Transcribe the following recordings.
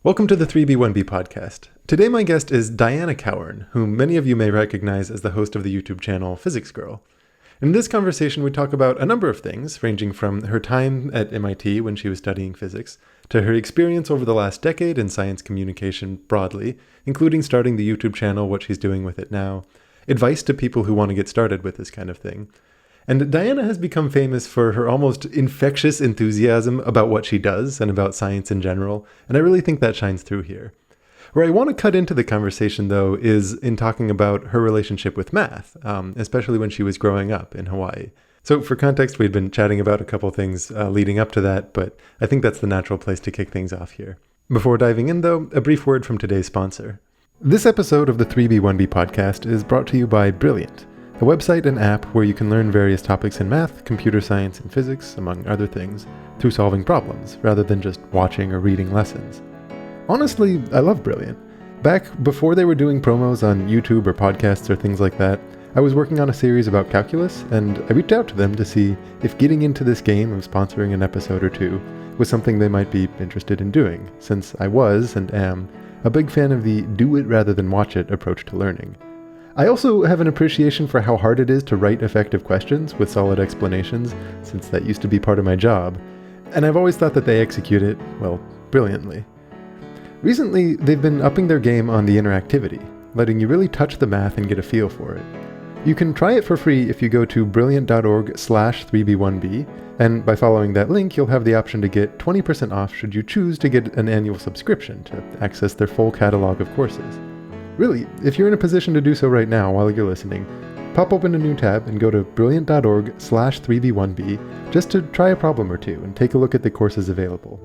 Welcome to the 3B1B podcast. Today my guest is Dianna Cowern, whom many of you may recognize as the host of the YouTube channel Physics Girl. In this conversation we talk about a number of things, ranging from her time at MIT when she was studying physics, to her experience over the last decade in science communication broadly, including starting the YouTube channel, what she's doing with it now, advice to people who want to get started with this kind of thing. And Dianna has become famous for her almost infectious enthusiasm about what she does and about science in general, and I really think that shines through here. Where I want to cut into the conversation, though, is in talking about her relationship with math, especially when she was growing up in Hawaii. So for context, we'd been chatting about a couple things leading up to that, but I think that's the natural place to kick things off here. Before diving in, though, a brief word from today's sponsor. This episode of the 3B1B podcast is brought to you by Brilliant, a website and app where you can learn various topics in math, computer science, and physics, among other things, through solving problems, rather than just watching or reading lessons. Honestly, I love Brilliant. Back before they were doing promos on YouTube or podcasts or things like that, I was working on a series about calculus, and I reached out to them to see if getting into this game of sponsoring an episode or two was something they might be interested in doing, since I was, and am, a big fan of the do it rather than watch it approach to learning. I also have an appreciation for how hard it is to write effective questions with solid explanations, since that used to be part of my job, and I've always thought that they execute it, well, brilliantly. Recently, they've been upping their game on the interactivity, letting you really touch the math and get a feel for it. You can try it for free if you go to brilliant.org/3b1b, and by following that link, you'll have the option to get 20% off should you choose to get an annual subscription to access their full catalog of courses. Really, if you're in a position to do so right now while you're listening, pop open a new tab and go to brilliant.org/3b1b just to try a problem or two and take a look at the courses available.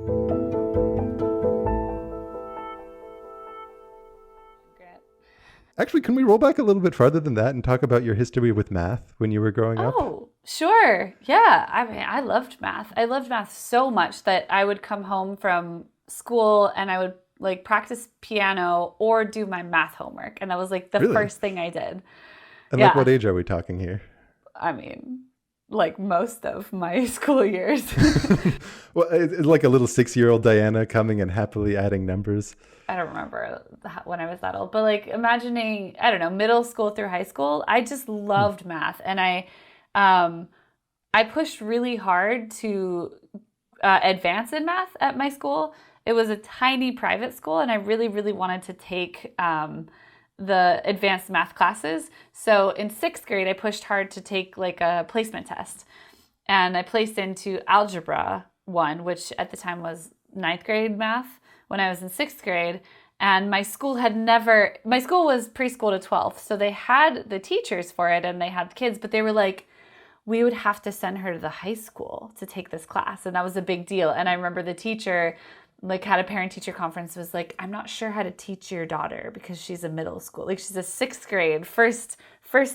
Actually, can we roll back a little bit farther than that and talk about your history with math when you were growing up? Oh, sure. Yeah. I mean, I loved math. I loved math so much that I would come home from school and I would practice piano or do my math homework. And that was the Really? first thing I did. And Yeah. what age are we talking here? I mean, most of my school years. Well, it's like a little 6-year-old Dianna coming and happily adding numbers. I don't remember when I was that old, but imagining, I don't know, middle school through high school, I just loved math. And I pushed really hard to advance in math at my school. It was a tiny private school, and I really, really wanted to take the advanced math classes. So in 6th grade, I pushed hard to take a placement test. And I placed into Algebra 1, which at the time was 9th grade math, when I was in 6th grade. And my school was preschool to 12th. So they had the teachers for it and they had the kids, but they were like, we would have to send her to the high school to take this class. And that was a big deal. And I remember the teacher had a parent-teacher conference, was like, I'm not sure how to teach your daughter because she's a middle school. She's a 6th grade, first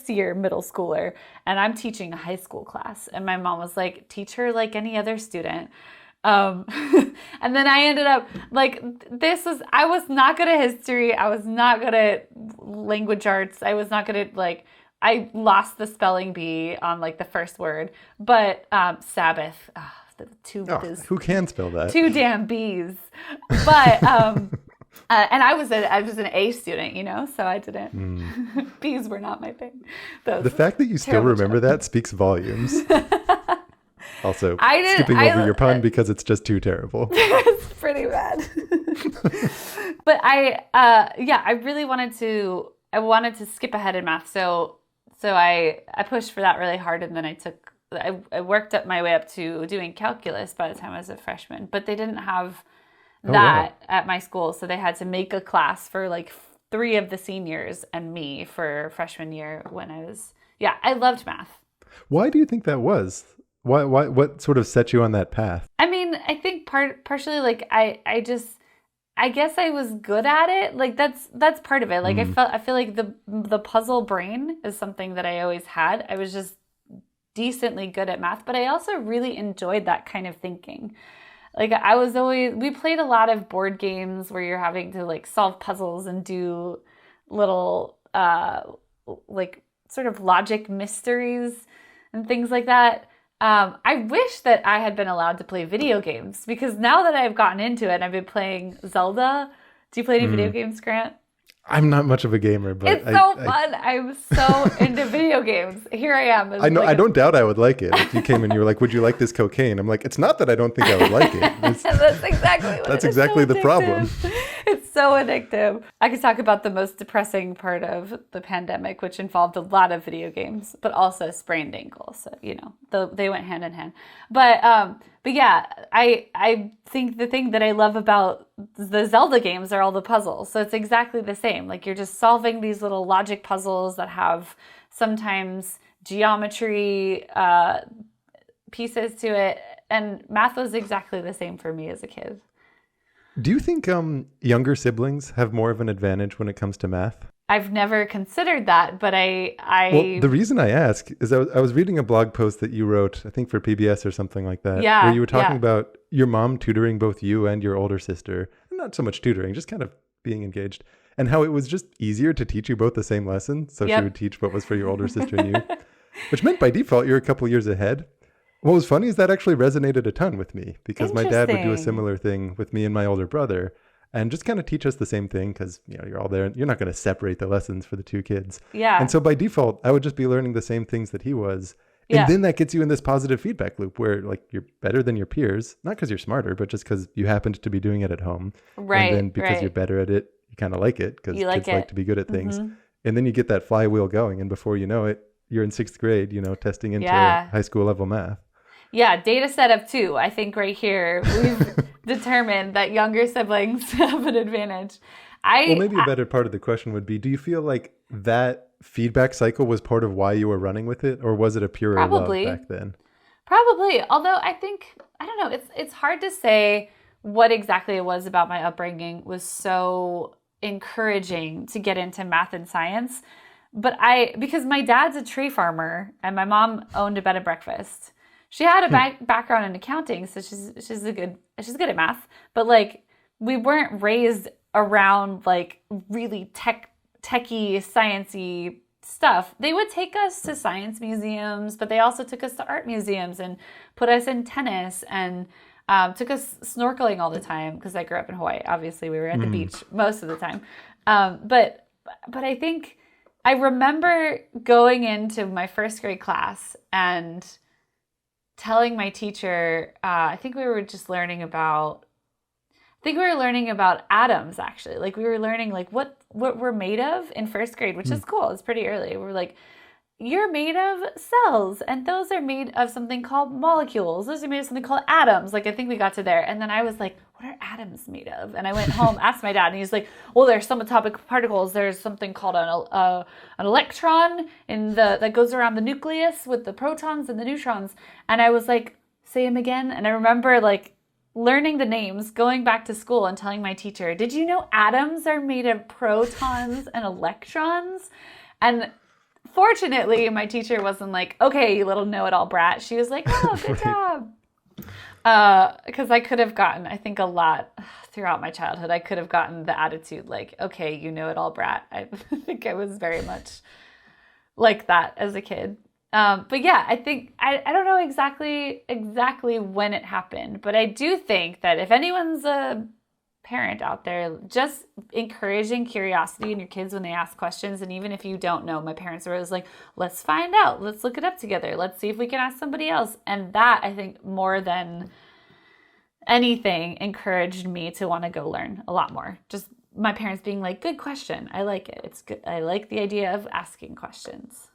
year middle schooler. And I'm teaching a high school class. And my mom was like, teach her like any other student. And then I ended up I was not good at history. I was not good at language arts. I was not good at I lost the spelling bee on the first word, but Sabbath, who can spell that? 2 damn B's. But and I was an A student, so I didn't. B's were not my thing. The fact that you still remember that speaks volumes. Also, skipping over your pun because it's just too terrible. It's pretty bad. But I really wanted to skip ahead in math. So I pushed for that really hard, and then I worked up my way up to doing calculus by the time I was a freshman, but they didn't have that at my school. So they had to make a class for 3 of the seniors and me for freshman year when I loved math. Why do you think that was? Why? What sort of set you on that path? I mean, I think partially I guess I was good at it. That's part of it. I feel like the puzzle brain is something that I always had. I was just decently good at math, but I also really enjoyed that kind of thinking. We played a lot of board games where you're having to solve puzzles and do little sort of logic mysteries and things like that. I wish that I had been allowed to play video games, because now that I've gotten into it and I've been playing Zelda. Do you play any video games, Grant? I'm not much of a gamer, but it's so fun. I'm so into video games. Here I am. I know. I don't doubt I would like it. If you came and you were like, "Would you like this cocaine?" I'm like, "It's not that I don't think I would like it." That's exactly what that's exactly the problem. It's so addictive. I could talk about the most depressing part of the pandemic, which involved a lot of video games, but also sprained ankles. So they went hand in hand. But yeah, I think the thing that I love about the Zelda games are all the puzzles. So it's exactly the same. Like, you're just solving these little logic puzzles that have sometimes geometry pieces to it. And math was exactly the same for me as a kid. Do you think younger siblings have more of an advantage when it comes to math? I've never considered that, but Well, the reason I ask is I was reading a blog post that you wrote, I think for PBS or something like that, where you were talking about your mom tutoring both you and your older sister. Not so much tutoring, just kind of being engaged, and how it was just easier to teach you both the same lesson. So she would teach what was for your older sister and you, which meant by default you're a couple years ahead. What was funny is that actually resonated a ton with me, because my dad would do a similar thing with me and my older brother, and just kind of teach us the same thing, because you're all there. You're not going to separate the lessons for the two kids. Yeah. And so by default, I would just be learning the same things that he was. And then that gets you in this positive feedback loop where, like, you're better than your peers, not because you're smarter, but just because you happened to be doing it at home. Right. And then because you're better at it, you kind of like it, because kids like to be good at things. Mm-hmm. And then you get that flywheel going. And before you know it, you're in 6th grade, testing into high school level math. Yeah, data set of 2. I think right here we've determined that younger siblings have an advantage. Maybe a better part of the question would be, do you feel like that feedback cycle was part of why you were running with it, or was it a pure love back then? Probably. Although I don't know, it's hard to say what exactly it was about my upbringing was so encouraging to get into math and science. But because my dad's a tree farmer and my mom owned a bed and breakfast. She had a background in accounting, so she's good at math. But like, we weren't raised around like really techie, sciencey stuff. They would take us to science museums, but they also took us to art museums and put us in tennis and took us snorkeling all the time, because I grew up in Hawaii. Obviously, we were at the beach most of the time. But I think I remember going into my 1st grade class and telling my teacher, I think we were learning about atoms, actually. Like, we were learning like what we're made of in 1st grade, which is cool. It's pretty early. We're like, you're made of cells, and those are made of something called molecules. Those are made of something called atoms. Like, I think we got to there. And then I was like, what are atoms made of? And I went home, asked my dad, and he's like, well, there's subatomic particles. There's something called an electron that goes around the nucleus with the protons and the neutrons. And I was like, say them again. And I remember like learning the names, going back to school and telling my teacher, did you know atoms are made of protons and electrons? And fortunately, my teacher wasn't like, okay, you little know-it-all brat. She was like, oh, good job. Because I could have gotten, I think, a lot throughout my childhood. I could have gotten the attitude like, okay, you know-it-all brat. I think I was very much like that as a kid. But yeah, I think, I don't know exactly when it happened, but I do think that if anyone's a parent out there, just encouraging curiosity in your kids when they ask questions. And even if you don't know, my parents were always like, let's find out, let's look it up together, let's see if we can ask somebody else. And that, I think, more than anything, encouraged me to want to go learn a lot more. Just my parents being like, good question, I like it, it's good, I like the idea of asking questions.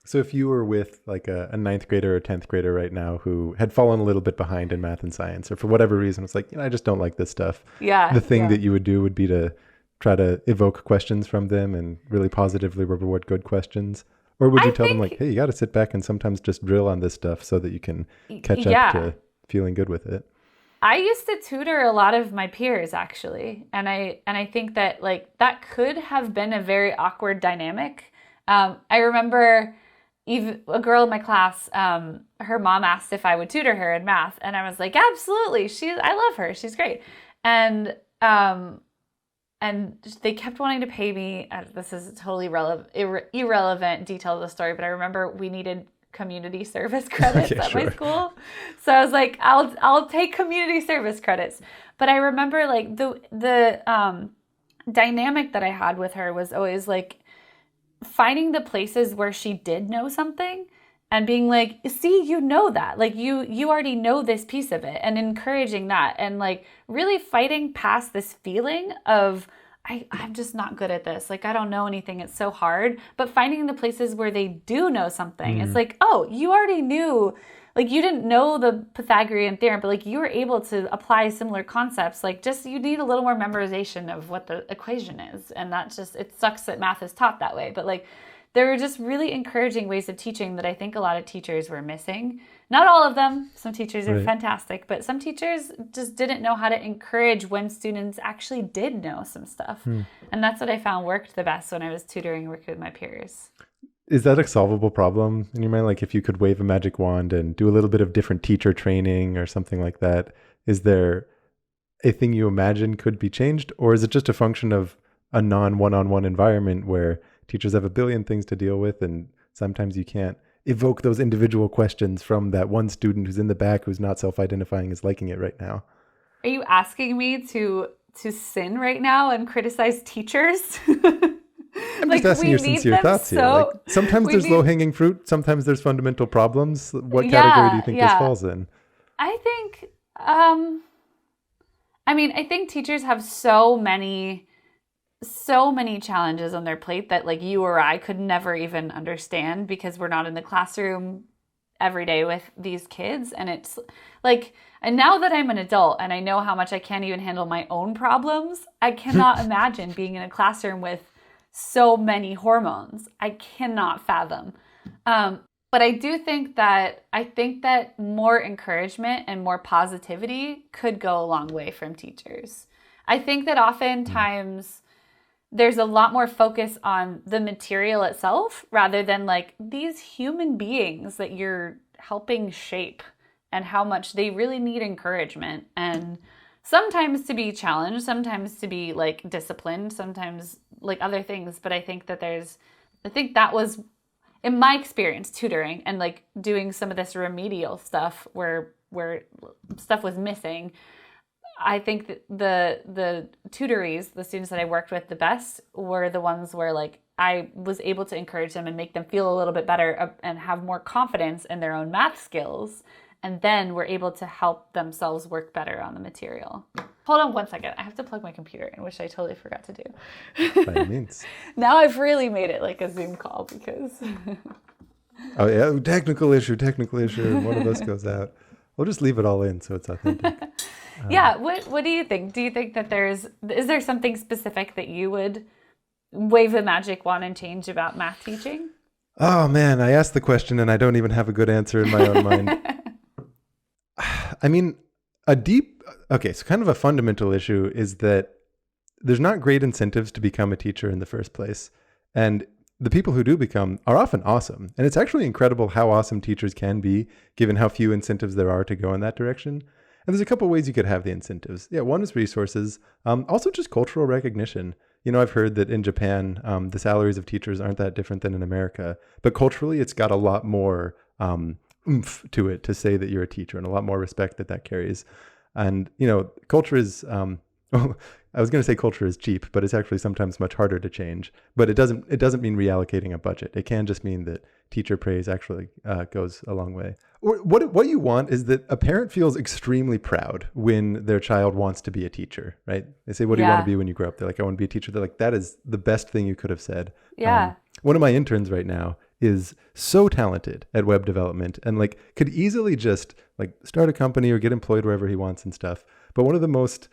So if you were with like a 9th grader or 10th grader right now who had fallen a little bit behind in math and science, or for whatever reason, it's like, I just don't like this stuff. Yeah. The thing that you would do would be to try to evoke questions from them and really positively reward good questions. Or would you tell them like, hey, you got to sit back and sometimes just drill on this stuff so that you can catch up to feeling good with it? I used to tutor a lot of my peers, actually. And I think that like that could have been a very awkward dynamic. I remember even a girl in my class, her mom asked if I would tutor her in math, and I was like, absolutely. I love her. She's great. And they kept wanting to pay me. This is a totally irrelevant detail of the story, but I remember we needed community service credits Okay, at my sure. school. So I was like, I'll take community service credits. But I remember like the dynamic that I had with her was always like finding the places where she did know something and being like, see, you know that, like you already know this piece of it, and encouraging that, and like really fighting past this feeling of I'm just not good at this. Like, I don't know anything. It's so hard. But finding the places where they do know something, it's like, oh, you already knew, like you didn't know the Pythagorean theorem, but like you were able to apply similar concepts. Like just, you need a little more memorization of what the equation is. And that just, it sucks that math is taught that way. But like, there were just really encouraging ways of teaching that I think a lot of teachers were missing. Not all of them. Some teachers are fantastic, but some teachers just didn't know how to encourage when students actually did know some stuff. And that's what I found worked the best when I was tutoring, working with my peers. Is that a solvable problem in your mind? Like if you could wave a magic wand and do a little bit of different teacher training or something like that, is there a thing you imagine could be changed? Or is it just a function of a non-one-on-one environment where teachers have a billion things to deal with and sometimes you can't evoke those individual questions from that one student who's in the back who's not self-identifying as liking it right now? Are you asking me to sin right now and criticize teachers? I'm just asking your sincere thoughts here. Like, sometimes there's low-hanging fruit. Sometimes there's fundamental problems. What category do you think this falls in? I think, I think teachers have so many challenges on their plate that like you or I could never even understand because we're not in the classroom every day with these kids. And it's like, and now that I'm an adult and I know how much I can't even handle my own problems, I cannot imagine being in a classroom with so many hormones. I cannot fathom. But I do think that more encouragement and more positivity could go a long way from teachers. I think that oftentimes there's a lot more focus on the material itself rather than like these human beings that you're helping shape and how much they really need encouragement, and sometimes to be challenged, sometimes to be like disciplined, sometimes like other things. But I think that was, in my experience tutoring and like doing some of this remedial stuff where stuff was missing, I think that the tutorees, the students that I worked with the best, were the ones where like I was able to encourage them and make them feel a little bit better and have more confidence in their own math skills. And then we're able to help themselves work better on the material. Hold on one second. I have to plug my computer in, which I totally forgot to do. By all means. Now I've really made it like a Zoom call because... Oh yeah, technical issue. One of us goes out. We'll just leave it all in so it's authentic. Yeah. What do you think? Do you think that is there something specific that you would wave the magic wand and change about math teaching? Oh man, I asked the question and I don't even have a good answer in my own mind. I mean, so kind of a fundamental issue is that there's not great incentives to become a teacher in the first place. And the people who do become are often awesome. And it's actually incredible how awesome teachers can be, given how few incentives there are to go in that direction. And there's a couple ways you could have the incentives. Yeah, one is resources. Also just cultural recognition. You know, I've heard that in Japan, the salaries of teachers aren't that different than in America. But culturally, it's got a lot more oomph to it to say that you're a teacher, and a lot more respect that carries. And, you know, culture is, I was going to say culture is cheap, but it's actually sometimes much harder to change. But it doesn't mean reallocating a budget. It can just mean that teacher praise actually goes a long way. Or what you want is that a parent feels extremely proud when their child wants to be a teacher, right? They say, what do you want to be when you grow up? They're like, I want to be a teacher. They're like, that is the best thing you could have said. Yeah. One of my interns right now is so talented at web development and like could easily just like start a company or get employed wherever he wants and stuff. But one of the most,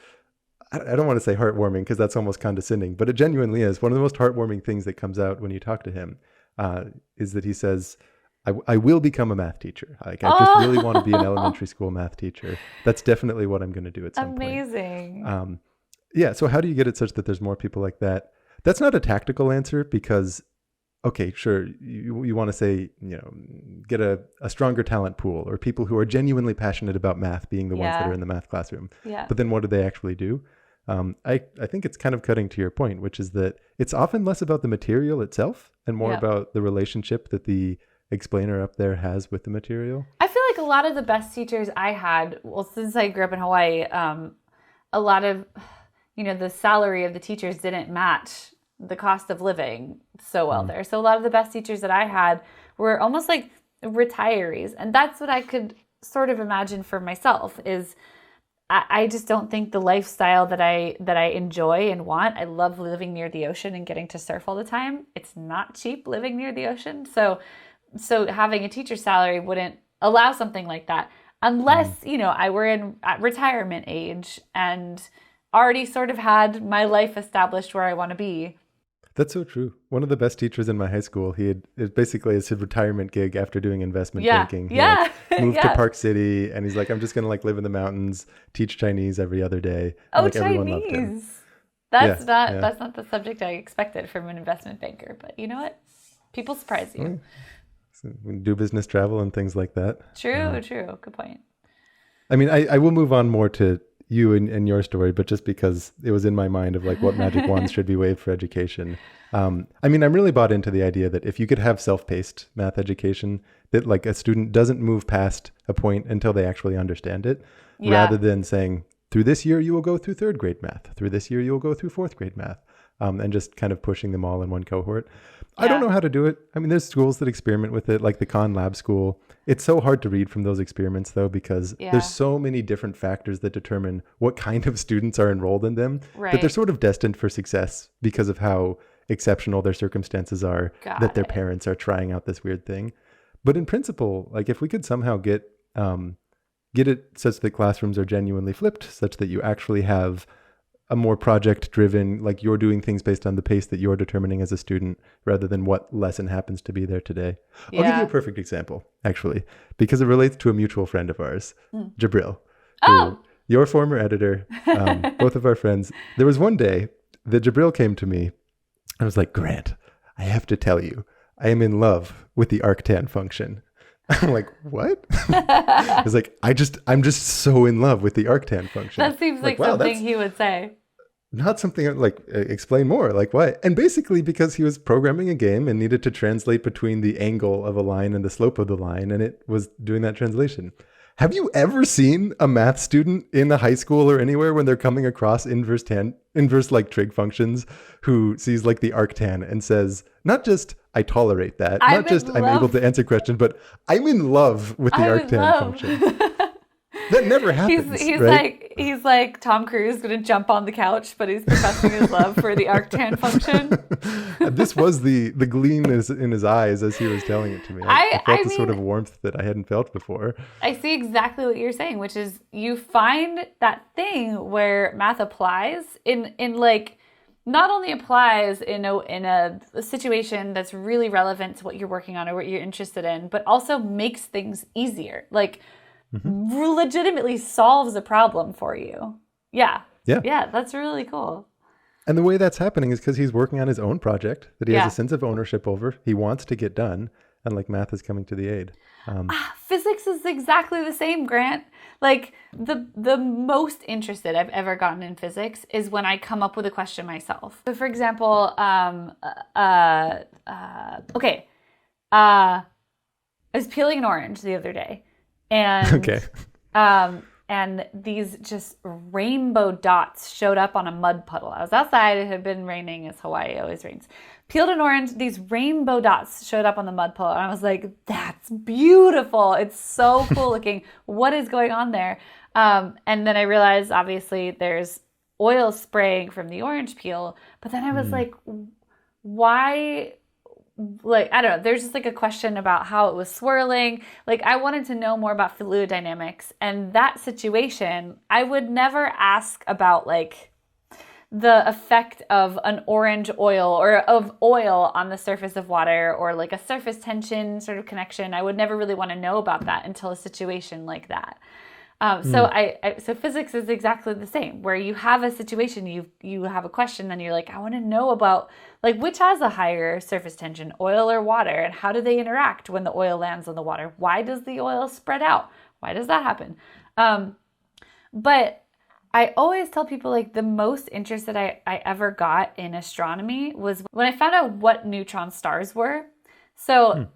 I don't want to say heartwarming because that's almost condescending, but it genuinely is. One of the most heartwarming things that comes out when you talk to him is that he says, I will become a math teacher. Like, I just really want to be an elementary school math teacher. That's definitely what I'm going to do at some point. Amazing. Yeah. So how do you get it such that there's more people like that? That's not a tactical answer because, okay, sure, you want to say, you know, get a stronger talent pool or people who are genuinely passionate about math being the ones that are in the math classroom. Yeah. But then what do they actually do? I think it's kind of cutting to your point, which is that it's often less about the material itself and more about the relationship that the explainer up there has with the material? I feel like a lot of the best teachers I had, well, since I grew up in Hawaii, a lot of, the salary of the teachers didn't match the cost of living so well there. So a lot of the best teachers that I had were almost like retirees. And that's what I could sort of imagine for myself is I just don't think the lifestyle that I enjoy and want. I love living near the ocean and getting to surf all the time. It's not cheap living near the ocean. So having a teacher's salary wouldn't allow something like that unless, I were in retirement age and already sort of had my life established where I want to be. That's so true. One of the best teachers in my high school, it basically is his retirement gig after doing investment banking. He moved to Park City, and he's like, I'm just going to live in the mountains, teach Chinese every other day. And, everyone loved him. That's not the subject I expected from an investment banker. But you know what? People surprise you. We do business travel and things like that. True. Good point. I mean, I will move on more to you and your story, but just because it was in my mind of what magic wands should be waved for education. I'm really bought into the idea that if you could have self-paced math education, that a student doesn't move past a point until they actually understand it, rather than saying, through this year, you will go through third grade math. Through this year, you will go through fourth grade math. And just kind of pushing them all in one cohort. I don't know how to do it. I mean, there's schools that experiment with it, like the Khan Lab School. It's so hard to read from those experiments, though, because there's so many different factors that determine what kind of students are enrolled in them, that they're sort of destined for success because of how exceptional their circumstances are, that their parents are trying out this weird thing. But in principle, if we could somehow get it such that classrooms are genuinely flipped, such that you actually have a more project driven, you're doing things based on the pace that you're determining as a student rather than what lesson happens to be there today. I'll give you a perfect example, actually, because it relates to a mutual friend of ours, Jabril, your former editor, both of our friends. There was one day that Jabril came to me. I was like, Grant, I have to tell you, I am in love with the arctan function. I'm like, what? I was like, I'm just so in love with the arctan function. That seems like something he would say. Not something explain more, why? And basically because he was programming a game and needed to translate between the angle of a line and the slope of the line, and it was doing that translation. Have you ever seen a math student in a high school or anywhere when they're coming across inverse trig functions who sees the arctan and says, not just I tolerate that, not just I'm able to answer questions, but I'm in love with the arctan function. That never happens. He's like Tom Cruise going to jump on the couch, but he's professing his love for the arctan function. This was the gleam in his eyes as he was telling it to me. I felt the sort of warmth that I hadn't felt before. I see exactly what you're saying, which is you find that thing where math applies in not only applies in a situation that's really relevant to what you're working on or what you're interested in, but also makes things easier. Legitimately solves a problem for you. Yeah, that's really cool. And the way that's happening is because he's working on his own project that he has a sense of ownership over. He wants to get done, and math is coming to the aid. Physics is exactly the same, Grant. The most interested I've ever gotten in physics is when I come up with a question myself. So, for example, I was peeling an orange the other day. And and these just rainbow dots showed up on a mud puddle. I was outside. It had been raining, as Hawaii always rains. Peeled an orange. These rainbow dots showed up on the mud puddle. And I was like, that's beautiful. It's so cool looking. What is going on there? And then I realized, obviously, there's oil spraying from the orange peel. But then I was like, why... I don't know, there's just a question about how it was swirling. I wanted to know more about fluid dynamics, and that situation, I would never ask about the effect of an orange oil or of oil on the surface of water or a surface tension sort of connection. I would never really want to know about that until a situation like that. So physics is exactly the same, where you have a situation, you have a question, then you're I want to know about which has a higher surface tension, oil or water, and how do they interact when the oil lands on the water? Why does the oil spread out? Why does that happen? But I always tell people the most interest that I ever got in astronomy was when I found out what neutron stars were. So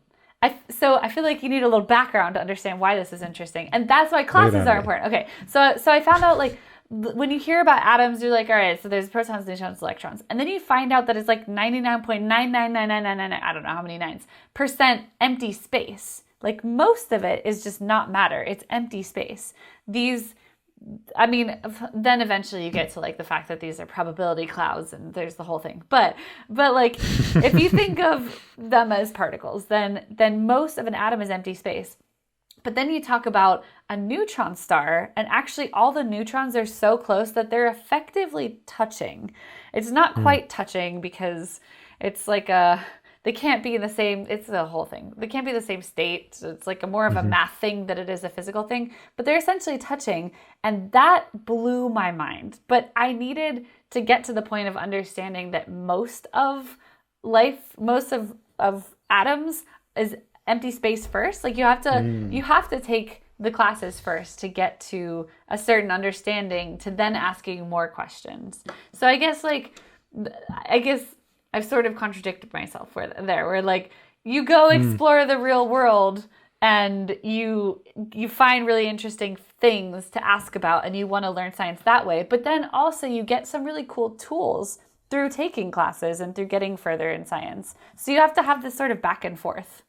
So I feel like you need a little background to understand why this is interesting. And that's why classes are important. Okay. So I found out like when you hear about atoms, you're like, all right, so there's protons, neutrons, electrons. And then you find out that it's like 99.99999, I don't know how many nines, percent empty space. Like most of it is just not matter. It's empty space. Then eventually you get to like the fact that these are probability clouds and there's the whole thing. But like if you think of them as particles, then most of an atom is empty space. But then you talk about a neutron star, and actually all the neutrons are so close that they're effectively touching. It's not quite touching because it's like they can't be in the same, it's the whole thing. They can't be the same state. It's like more of a math thing than it is a physical thing, but they're essentially touching, and that blew my mind. But I needed to get to the point of understanding that most of atoms is empty space first. Like you have to take the classes first to get to a certain understanding to then asking more questions. So I guess I've sort of contradicted myself where like you go explore the real world and you find really interesting things to ask about and you want to learn science that way. But then also you get some really cool tools through taking classes and through getting further in science. So you have to have this sort of back and forth.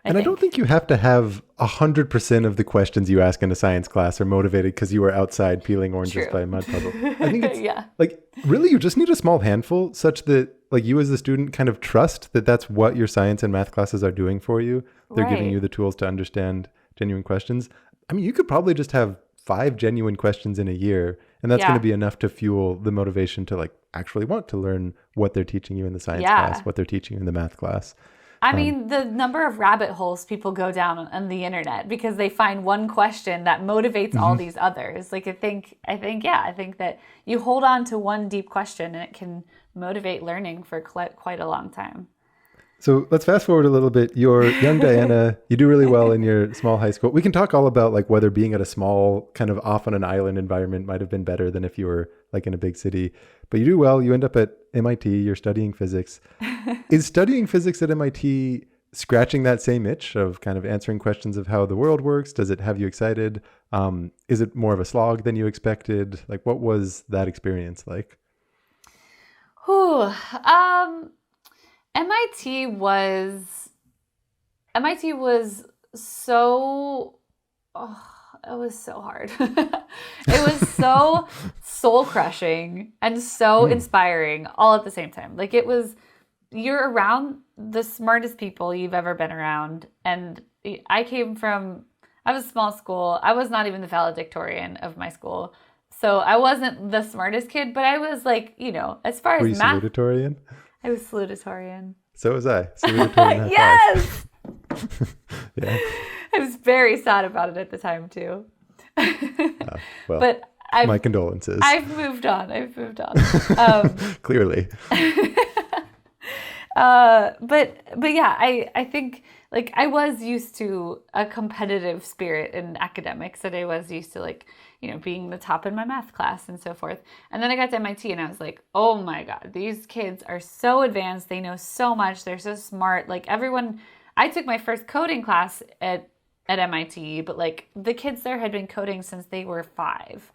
I don't think you have to have 100% of the questions you ask in a science class are motivated because you were outside peeling oranges by a mud puddle. I think it's like, really, you just need a small handful such that like you as the student kind of trust that that's what your science and math classes are doing for you. They're giving you the tools to understand genuine questions. I mean, you could probably just have 5 genuine questions in a year, and that's going to be enough to fuel the motivation to like actually want to learn what they're teaching you in the science class, what they're teaching you in the math class. I mean, the number of rabbit holes people go down on the internet because they find one question that motivates all these others. Like I think that you hold on to one deep question and it can motivate learning for quite a long time. So let's fast forward a little bit. You're young Dianna. You do really well in your small high school. We can talk all about like whether being at a small kind of off on an island environment might have been better than if you were like in a big city. But you do well. You end up at MIT. You're studying physics. Is studying physics at MIT scratching that same itch of kind of answering questions of how the world works? Does it have you excited? Is it more of a slog than you expected? Like, what was that experience like? MIT was so, it was so hard. It was so soul crushing and so inspiring all at the same time. Like you're around the smartest people you've ever been around. And I was a small school. I was not even the valedictorian of my school. So I wasn't the smartest kid, but I was like, as far as math. Were you salutatorian? I was salutatorian. So was I. Salutatorian. Yes! Yeah. I was very sad about it at the time, too. Well, but my condolences. I've moved on. Clearly. But yeah, I think like I was used to a competitive spirit in academics, and I was used to like, being the top in my math class and so forth. And then I got to MIT and I was like, oh my God, these kids are so advanced. They know so much. They're so smart. Like I took my first coding class at MIT, but like the kids there had been coding since they were 5.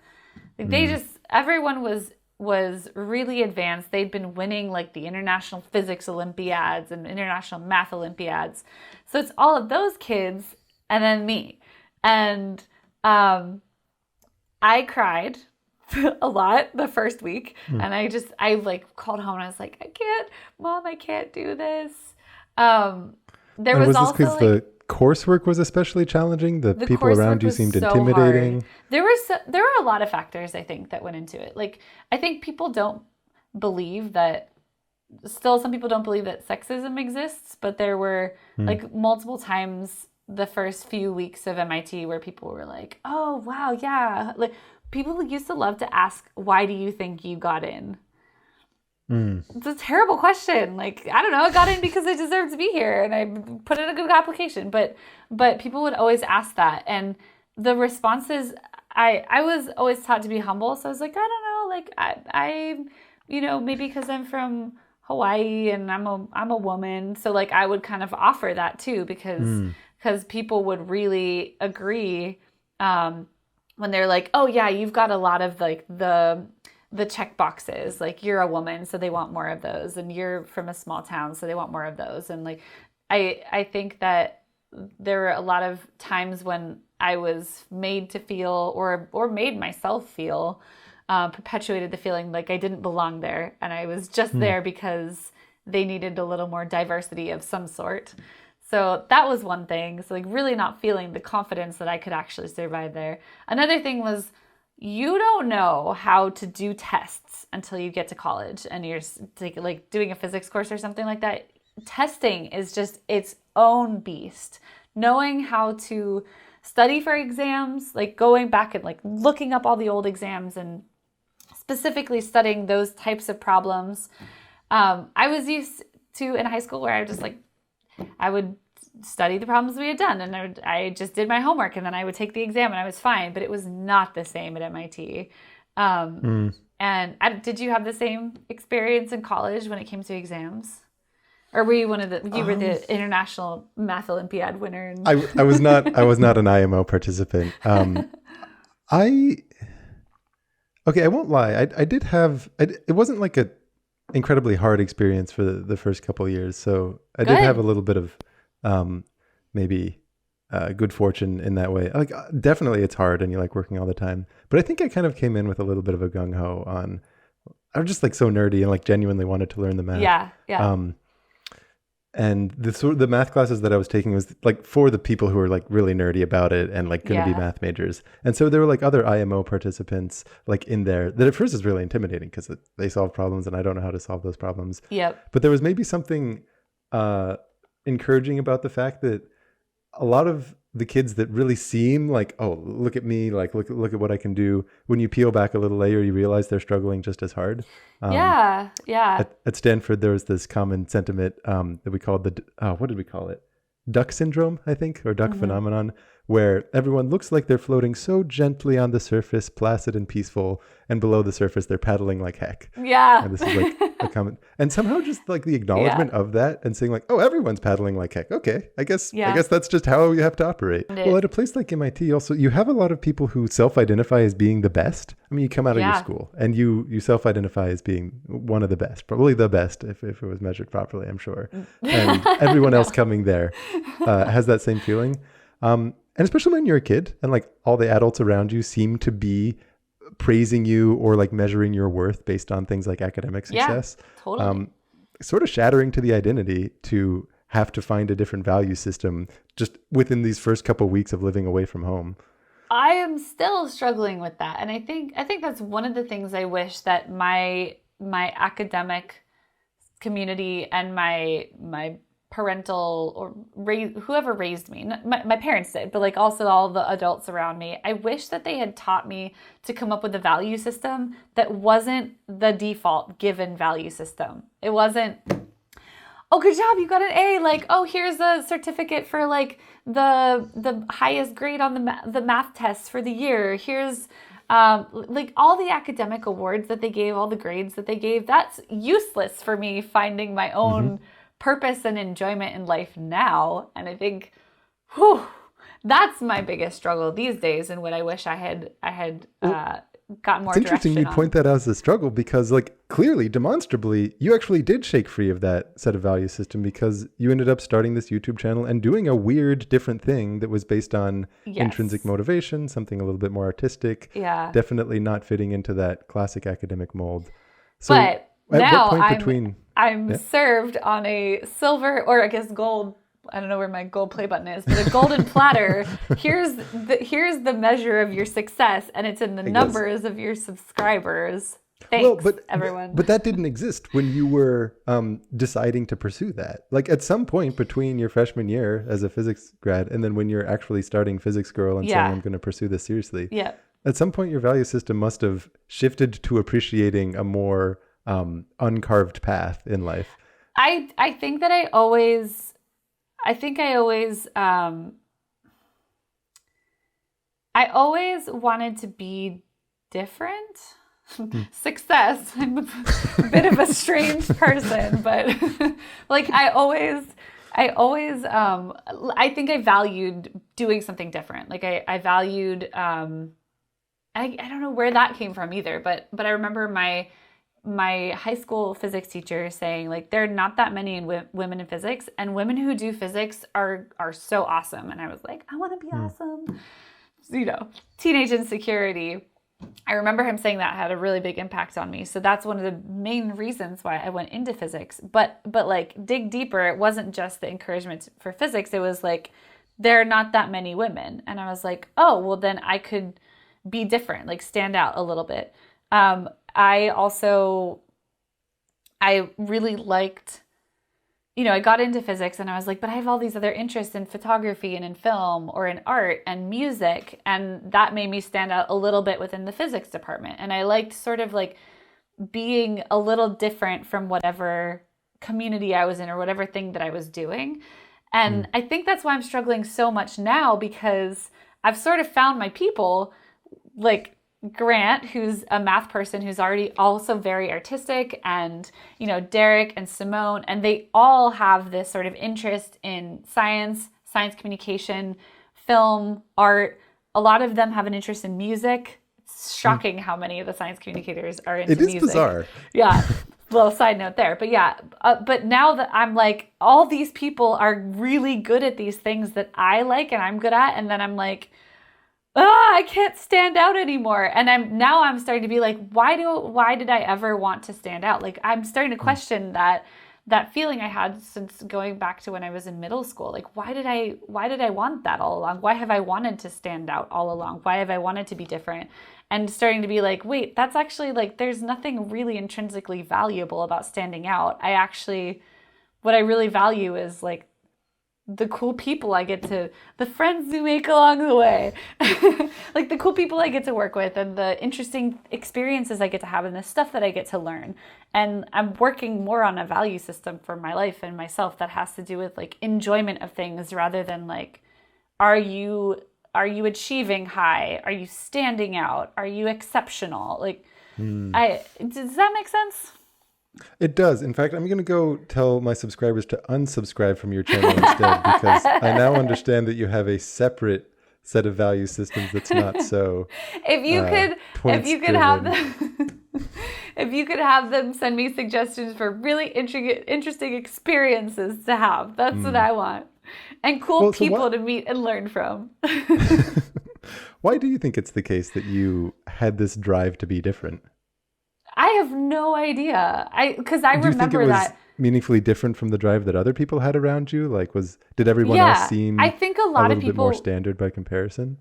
Like everyone was really advanced. They'd been winning like the International Physics Olympiads and International Math Olympiads. So it's all of those kids and then me. And I cried a lot the first week. And I like called home and I was like, Mom, I can't do this. There was also because the coursework was especially challenging? The people around you seemed intimidating? There were a lot of factors, I think, that went into it. Like, I think people don't believe that, still some people don't believe that sexism exists, but there were like multiple times the first few weeks of MIT where people were like, oh, wow, yeah. Like, people used to love to ask, why do you think you got in? It's a terrible question. Like, I don't know, I got in because I deserve to be here and I put in a good application. But people would always ask that. And the responses, I was always taught to be humble. So I was like, I don't know, like I maybe because I'm from Hawaii and I'm a woman. So like I would kind of offer that too because people would really agree when they're like, oh yeah, you've got a lot of like the check boxes, like you're a woman, so they want more of those, and you're from a small town, so they want more of those. And like I think that there were a lot of times when I was made to feel or made myself feel perpetuated the feeling like I didn't belong there, and I was just there because they needed a little more diversity of some sort. So that was one thing. So like really not feeling the confidence that I could actually survive there. Another thing was you don't know how to do tests until you get to college and you're like doing a physics course or something like that. Testing is just its own beast. Knowing how to study for exams, like going back and like looking up all the old exams and specifically studying those types of problems. I was used to in high school where I would study the problems we had done and I just did my homework and then I would take the exam and I was fine, but it was not the same at MIT. And did you have the same experience in college when it came to exams? Or were you you were the International Math Olympiad winner? And... I was not an IMO participant. I won't lie. I did have, it wasn't like a incredibly hard experience for the first couple of years. So I did have a little bit of maybe good fortune in that way. Like definitely it's hard and you like working all the time. But I think I kind of came in with a little bit of a gung-ho on, I was just like so nerdy and like genuinely wanted to learn the math. Yeah. And the math classes that I was taking was like for the people who were like really nerdy about it and like going to be math majors. And so there were like other IMO participants like in there that at first is really intimidating because they solve problems and I don't know how to solve those problems. Yep. But there was maybe something encouraging about the fact that a lot of the kids that really seem like, oh, look at me, like look at what I can do. When you peel back a little layer, you realize they're struggling just as hard. Yeah. At Stanford, there was this common sentiment that we called what did we call it? Duck syndrome, I think, or duck phenomenon, where everyone looks like they're floating so gently on the surface, placid and peaceful, and below the surface, they're paddling like heck. Yeah. And this is like a common, and somehow just like the acknowledgement of that and saying like, oh, everyone's paddling like heck. Okay, I guess that's just how you have to operate. Well, at a place like MIT, also you have a lot of people who self-identify as being the best. I mean, you come out of your school and you self-identify as being one of the best, probably the best if it was measured properly, I'm sure. And everyone else coming there has that same feeling. And especially when you're a kid and like all the adults around you seem to be praising you or like measuring your worth based on things like academic success. Yeah, totally. Sort of shattering to the identity to have to find a different value system just within these first couple of weeks of living away from home. I am still struggling with that. And I think that's one of the things I wish that my academic community and my parental or whoever raised me, my parents did, but like also all the adults around me, I wish that they had taught me to come up with a value system that wasn't the default given value system. It wasn't, oh, good job, you got an A. Like, oh, here's a certificate for like the highest grade on the math test for the year. Here's like all the academic awards that they gave, all the grades that they gave. That's useless for me finding my own purpose and enjoyment in life now. And I think, that's my biggest struggle these days, and what I wish I had gotten more. It's interesting you point that out as a struggle because, like, clearly, demonstrably, you actually did shake free of that set of value system because you ended up starting this YouTube channel and doing a weird, different thing that was based on intrinsic motivation, something a little bit more artistic. Yeah, definitely not fitting into that classic academic mold. So, but now I'm Yeah. served on a silver, or I guess gold, I don't know where my gold play button is, but a golden platter. Here's the measure of your success, and it's in the numbers of your subscribers. Thanks, everyone. But that didn't exist when you were deciding to pursue that. Like at some point between your freshman year as a physics grad and then when you're actually starting Physics Girl and saying, I'm going to pursue this seriously. Yeah. At some point, your value system must have shifted to appreciating a more uncarved path in life. I think that I always wanted to be different. success. I'm a bit of a strange person, but like I think I valued doing something different. Like I valued, I don't know where that came from either, but I remember my high school physics teacher saying, like, there are not that many women in physics, and women who do physics are so awesome. And I was like, I want to be awesome. Teenage insecurity. I remember him saying that had a really big impact on me. So that's one of the main reasons why I went into physics. But like, dig deeper, it wasn't just the encouragement for physics. It was like, there are not that many women. And I was like, oh, well, then I could be different, like stand out a little bit. I really liked, I got into physics and I was like, but I have all these other interests in photography and in film or in art and music. And that made me stand out a little bit within the physics department. And I liked sort of like being a little different from whatever community I was in or whatever thing that I was doing. And I think that's why I'm struggling so much now, because I've sort of found my people, like Grant, who's a math person who's already also very artistic, and Derek and Simone, and they all have this sort of interest in science communication, film, art. A lot of them have an interest in music. It's shocking how many of the science communicators are into music. It is bizarre. Yeah. Little side note there. But yeah, but now that I'm like, all these people are really good at these things that I like and I'm good at, and then I'm like, I can't stand out anymore. And I'm starting to be like, why did I ever want to stand out? Like, I'm starting to question that feeling I had since going back to when I was in middle school. Like, why did I want that all along? Why have I wanted to stand out all along? Why have I wanted to be different? And starting to be like, wait, that's actually like, there's nothing really intrinsically valuable about standing out. What I really value is like the cool people the friends you make along the way, like the cool people I get to work with and the interesting experiences I get to have and the stuff that I get to learn. And I'm working more on a value system for my life and myself that has to do with like enjoyment of things rather than like, are you achieving high? Are you standing out? Are you exceptional? Like, does that make sense? It does. In fact, I'm going to go tell my subscribers to unsubscribe from your channel instead, because I now understand that you have a separate set of value systems that's not so. If you could have them send me suggestions for really interesting experiences to have, that's what I want, and cool people to meet and learn from. Why do you think it's the case that you had this drive to be different? I have no idea. Because I remember that. Do you think it was meaningfully different from the drive that other people had around you? Like, did everyone else seem I think a little bit more standard by comparison?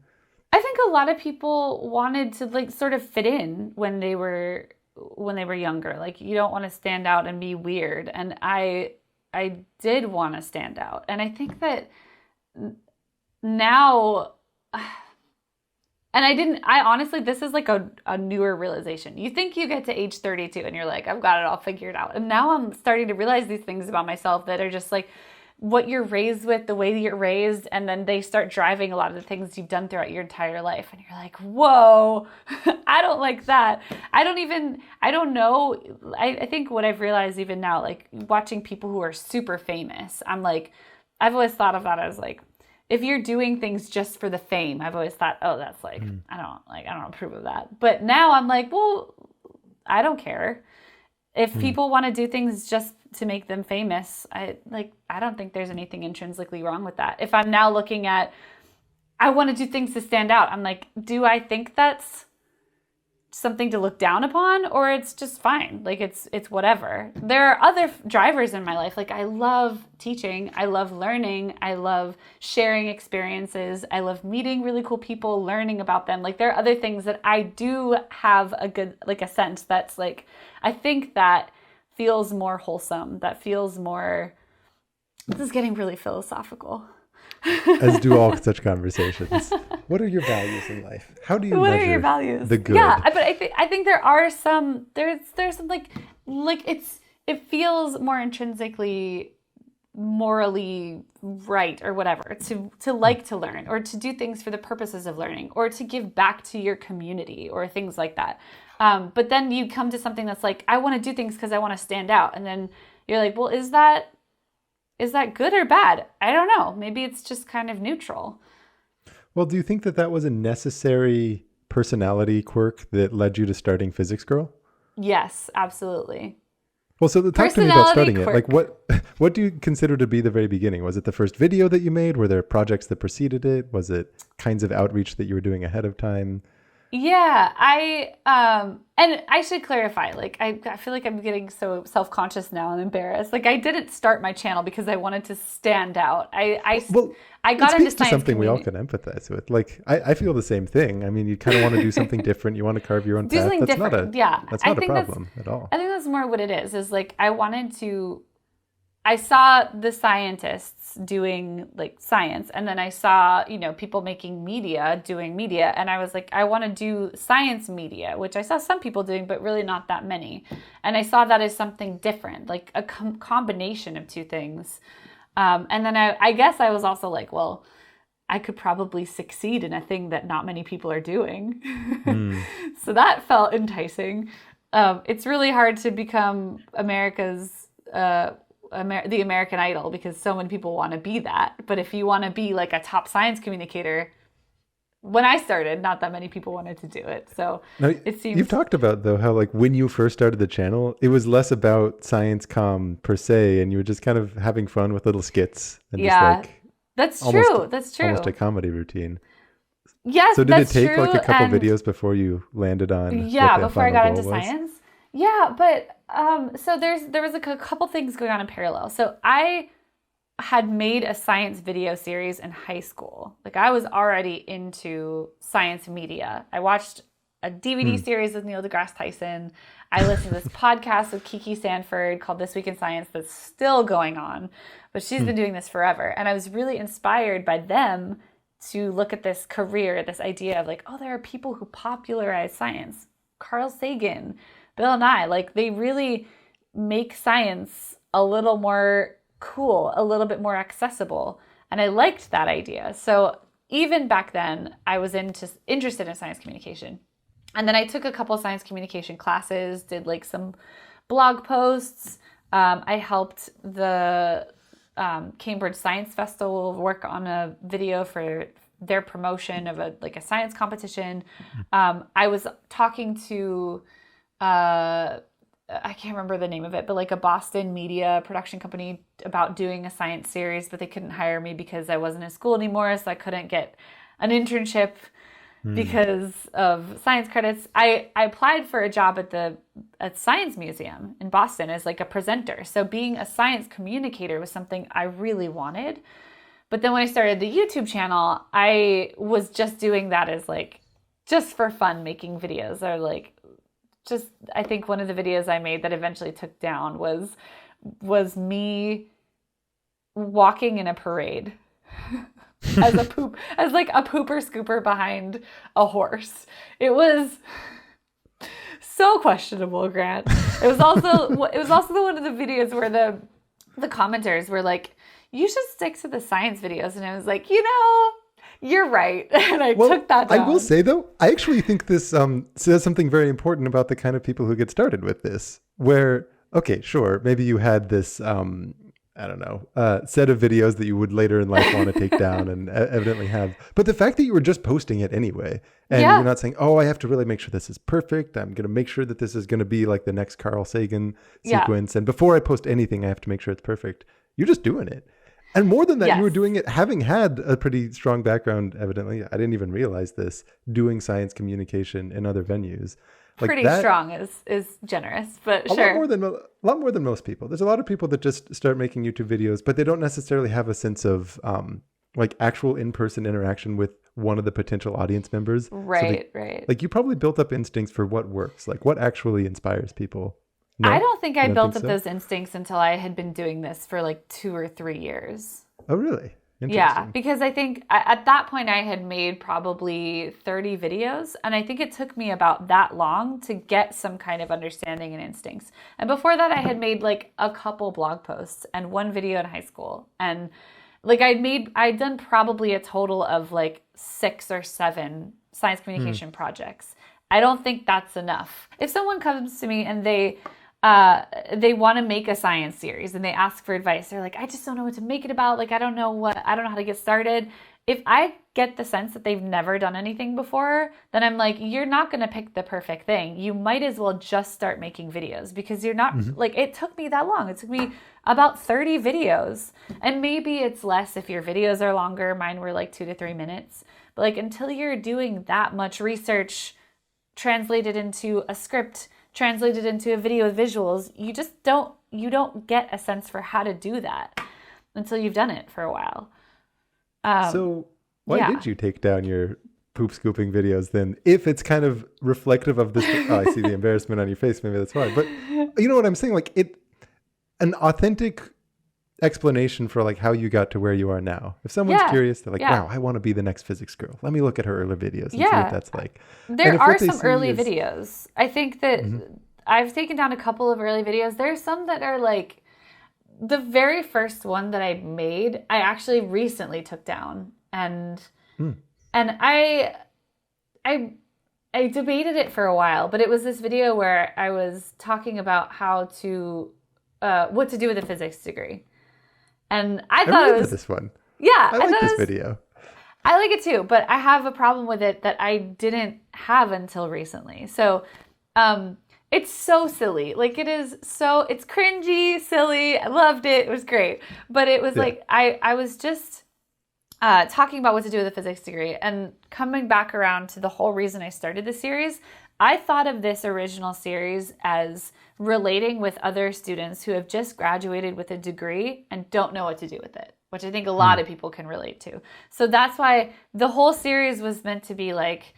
I think a lot of people wanted to like sort of fit in when they were younger. Like, you don't want to stand out and be weird. And I did want to stand out. And I think that now. And I honestly, this is like a newer realization. You think you get to age 32 and you're like, I've got it all figured out. And now I'm starting to realize these things about myself that are just like what you're raised with, the way that you're raised, and then they start driving a lot of the things you've done throughout your entire life. And you're like, whoa, I don't like that. I don't know. I think what I've realized even now, like watching people who are super famous, I'm like, I've always thought of that as like, if you're doing things just for the fame, I've always thought, oh, that's like, I don't approve of that. But now I'm like, well, I don't care. If people want to do things just to make them famous, I don't think there's anything intrinsically wrong with that. If I'm now looking at, I want to do things to stand out, I'm like, do I think that's something to look down upon, or it's just fine? Like, it's whatever. There are other drivers in my life. Like, I love teaching, I love learning, I love sharing experiences, I love meeting really cool people, learning about them. Like, there are other things that I do have a good, like, a sense that's like, I think that feels more wholesome, that feels more, this is getting really philosophical. As do all such conversations. What are your values in life? How do you what measure are your values? The good? Yeah, but I think there are some, there's some like it feels more intrinsically morally right or whatever to like to learn, or to do things for the purposes of learning, or to give back to your community, or things like that. But then you come to something that's like, I want to do things because I want to stand out. And then you're like, well, is that good or bad? I don't know. Maybe it's just kind of neutral. Well, do you think that was a necessary personality quirk that led you to starting Physics Girl? Yes, absolutely. Well, so talk to me about starting it. Like, what do you consider to be the very beginning? Was it the first video that you made? Were there projects that preceded it? Was it kinds of outreach that you were doing ahead of time? Yeah, and I should clarify, like, I feel like I'm getting so self-conscious now and embarrassed. Like, I didn't start my channel because I wanted to stand out. I got into science something we all can empathize with. Like, I feel the same thing. I mean, you kind of want to do something different. You want to carve your own path. That's not a problem at all. I think that's more what it is like, I saw the scientists doing like science, and then I saw, people making media, doing media. And I was like, I want to do science media, which I saw some people doing, but really not that many. And I saw that as something different, like a combination of two things. And then I guess I was also like, well, I could probably succeed in a thing that not many people are doing. So that felt enticing. It's really hard to become America's, the American Idol, because so many people want to be that. But if you want to be like a top science communicator, when I started, not that many people wanted to do it. So now, it seems... You've talked about, though, how like when you first started the channel, it was less about science comm per se, and you were just kind of having fun with little skits. And that's true. That's true. Almost a comedy routine. Yes, so did it take like a couple videos before you landed on? Yeah, before I got into science. Yeah, but so there was a couple things going on in parallel. So I had made a science video series in high school. Like, I was already into science media. I watched a DVD series with Neil deGrasse Tyson. I listened to this podcast with Kiki Sanford called This Week in Science that's still going on, but she's been doing this forever. And I was really inspired by them to look at this career, this idea of like, oh, there are people who popularize science. Carl Sagan, Bill Nye, like, they really make science a little more cool, a little bit more accessible. And I liked that idea. So even back then, I was interested in science communication. And then I took a couple science communication classes, did like some blog posts. I helped the Cambridge Science Festival work on a video for their promotion of a science competition. I was talking to I can't remember the name of it, but like a Boston media production company about doing a science series, but they couldn't hire me because I wasn't in school anymore, so I couldn't get an internship because of science credits. I applied for a job at Science Museum in Boston as like a presenter. So being a science communicator was something I really wanted. But then when I started the YouTube channel, I was just doing that as like, just for fun, making videos, or like, I think one of the videos I made that eventually took down was me walking in a parade as like a pooper scooper behind a horse. It was so questionable, Grant. It was also one of the videos where the commenters were like, you should stick to the science videos. And I was like, you're right. And I took that down. I will say, though, I actually think this says something very important about the kind of people who get started with this, where, okay, sure, maybe you had this, set of videos that you would later in life want to take down and evidently have. But the fact that you were just posting it anyway, and you're not saying, oh, I have to really make sure this is perfect. I'm going to make sure that this is going to be like the next Carl Sagan sequence. And before I post anything, I have to make sure it's perfect. You're just doing it. And more than that, you were doing it, having had a pretty strong background, evidently. I didn't even realize this, doing science communication in other venues. Like pretty strong is generous, but sure. A lot more than most people. There's a lot of people that just start making YouTube videos, but they don't necessarily have a sense of like actual in-person interaction with one of the potential audience members. Right, right. Like, you probably built up instincts for what works, like what actually inspires people. No? I don't think I built up those instincts until I had been doing this for like 2 or 3 years. Oh, really? Yeah, because I think at that point I had made probably 30 videos, and I think it took me about that long to get some kind of understanding and instincts. And before that, I had made like a couple blog posts and 1 video in high school. And like I'd done probably a total of like 6 or 7 science communication projects. I don't think that's enough. If someone comes to me and they want to make a science series and they ask for advice, they're like, I just don't know what to make it about. Like, I don't know how to get started. If I get the sense that they've never done anything before, then I'm like, you're not going to pick the perfect thing. You might as well just start making videos, because you're not like, it took me that long. It took me about 30 videos, and maybe it's less if your videos are longer. Mine were like 2 to 3 minutes, but like, until you're doing that much research, translated into a script, translated into a video with visuals, you don't get a sense for how to do that until you've done it for a while. So why did you take down your poop scooping videos then? If it's kind of reflective of this, I see the embarrassment on your face. Maybe that's why. But you know what I'm saying? Like, an authentic explanation for like how you got to where you are now. If someone's curious, they're like, wow, I want to be the next physics girl. Let me look at her early videos and see what that's like. There are some early videos. I think that I've taken down a couple of early videos. There's some that are like, the very first one that I made, I actually recently took down, and I debated it for a while, but it was this video where I was talking about how to what to do with a physics degree, and I thought it was this one. Yeah, I like this video. I like it too, but I have a problem with it that I didn't have until recently. So, it's so silly. Like, it's cringy, silly. I loved it. It was great. But it was like, I was just talking about what to do with a physics degree, and coming back around to the whole reason I started the series. I thought of this original series as relating with other students who have just graduated with a degree and don't know what to do with it, which I think a lot of people can relate to. So that's why the whole series was meant to be like,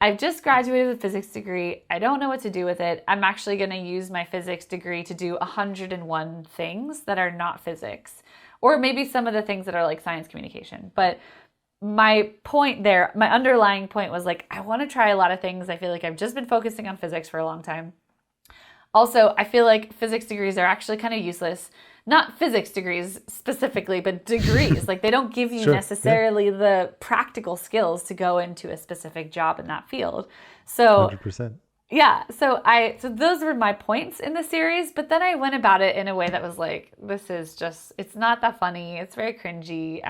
I've just graduated with a physics degree. I don't know what to do with it. I'm actually going to use my physics degree to do 101 things that are not physics, or maybe some of the things that are like science communication. But my point there, my underlying point was like, I want to try a lot of things. I feel like I've just been focusing on physics for a long time. Also, I feel like physics degrees are actually kind of useless. Not physics degrees specifically, but degrees. Like, they don't give you necessarily the practical skills to go into a specific job in that field. So 100%. Yeah. So those were my points in the series, but then I went about it in a way that was like, it's not that funny. It's very cringy.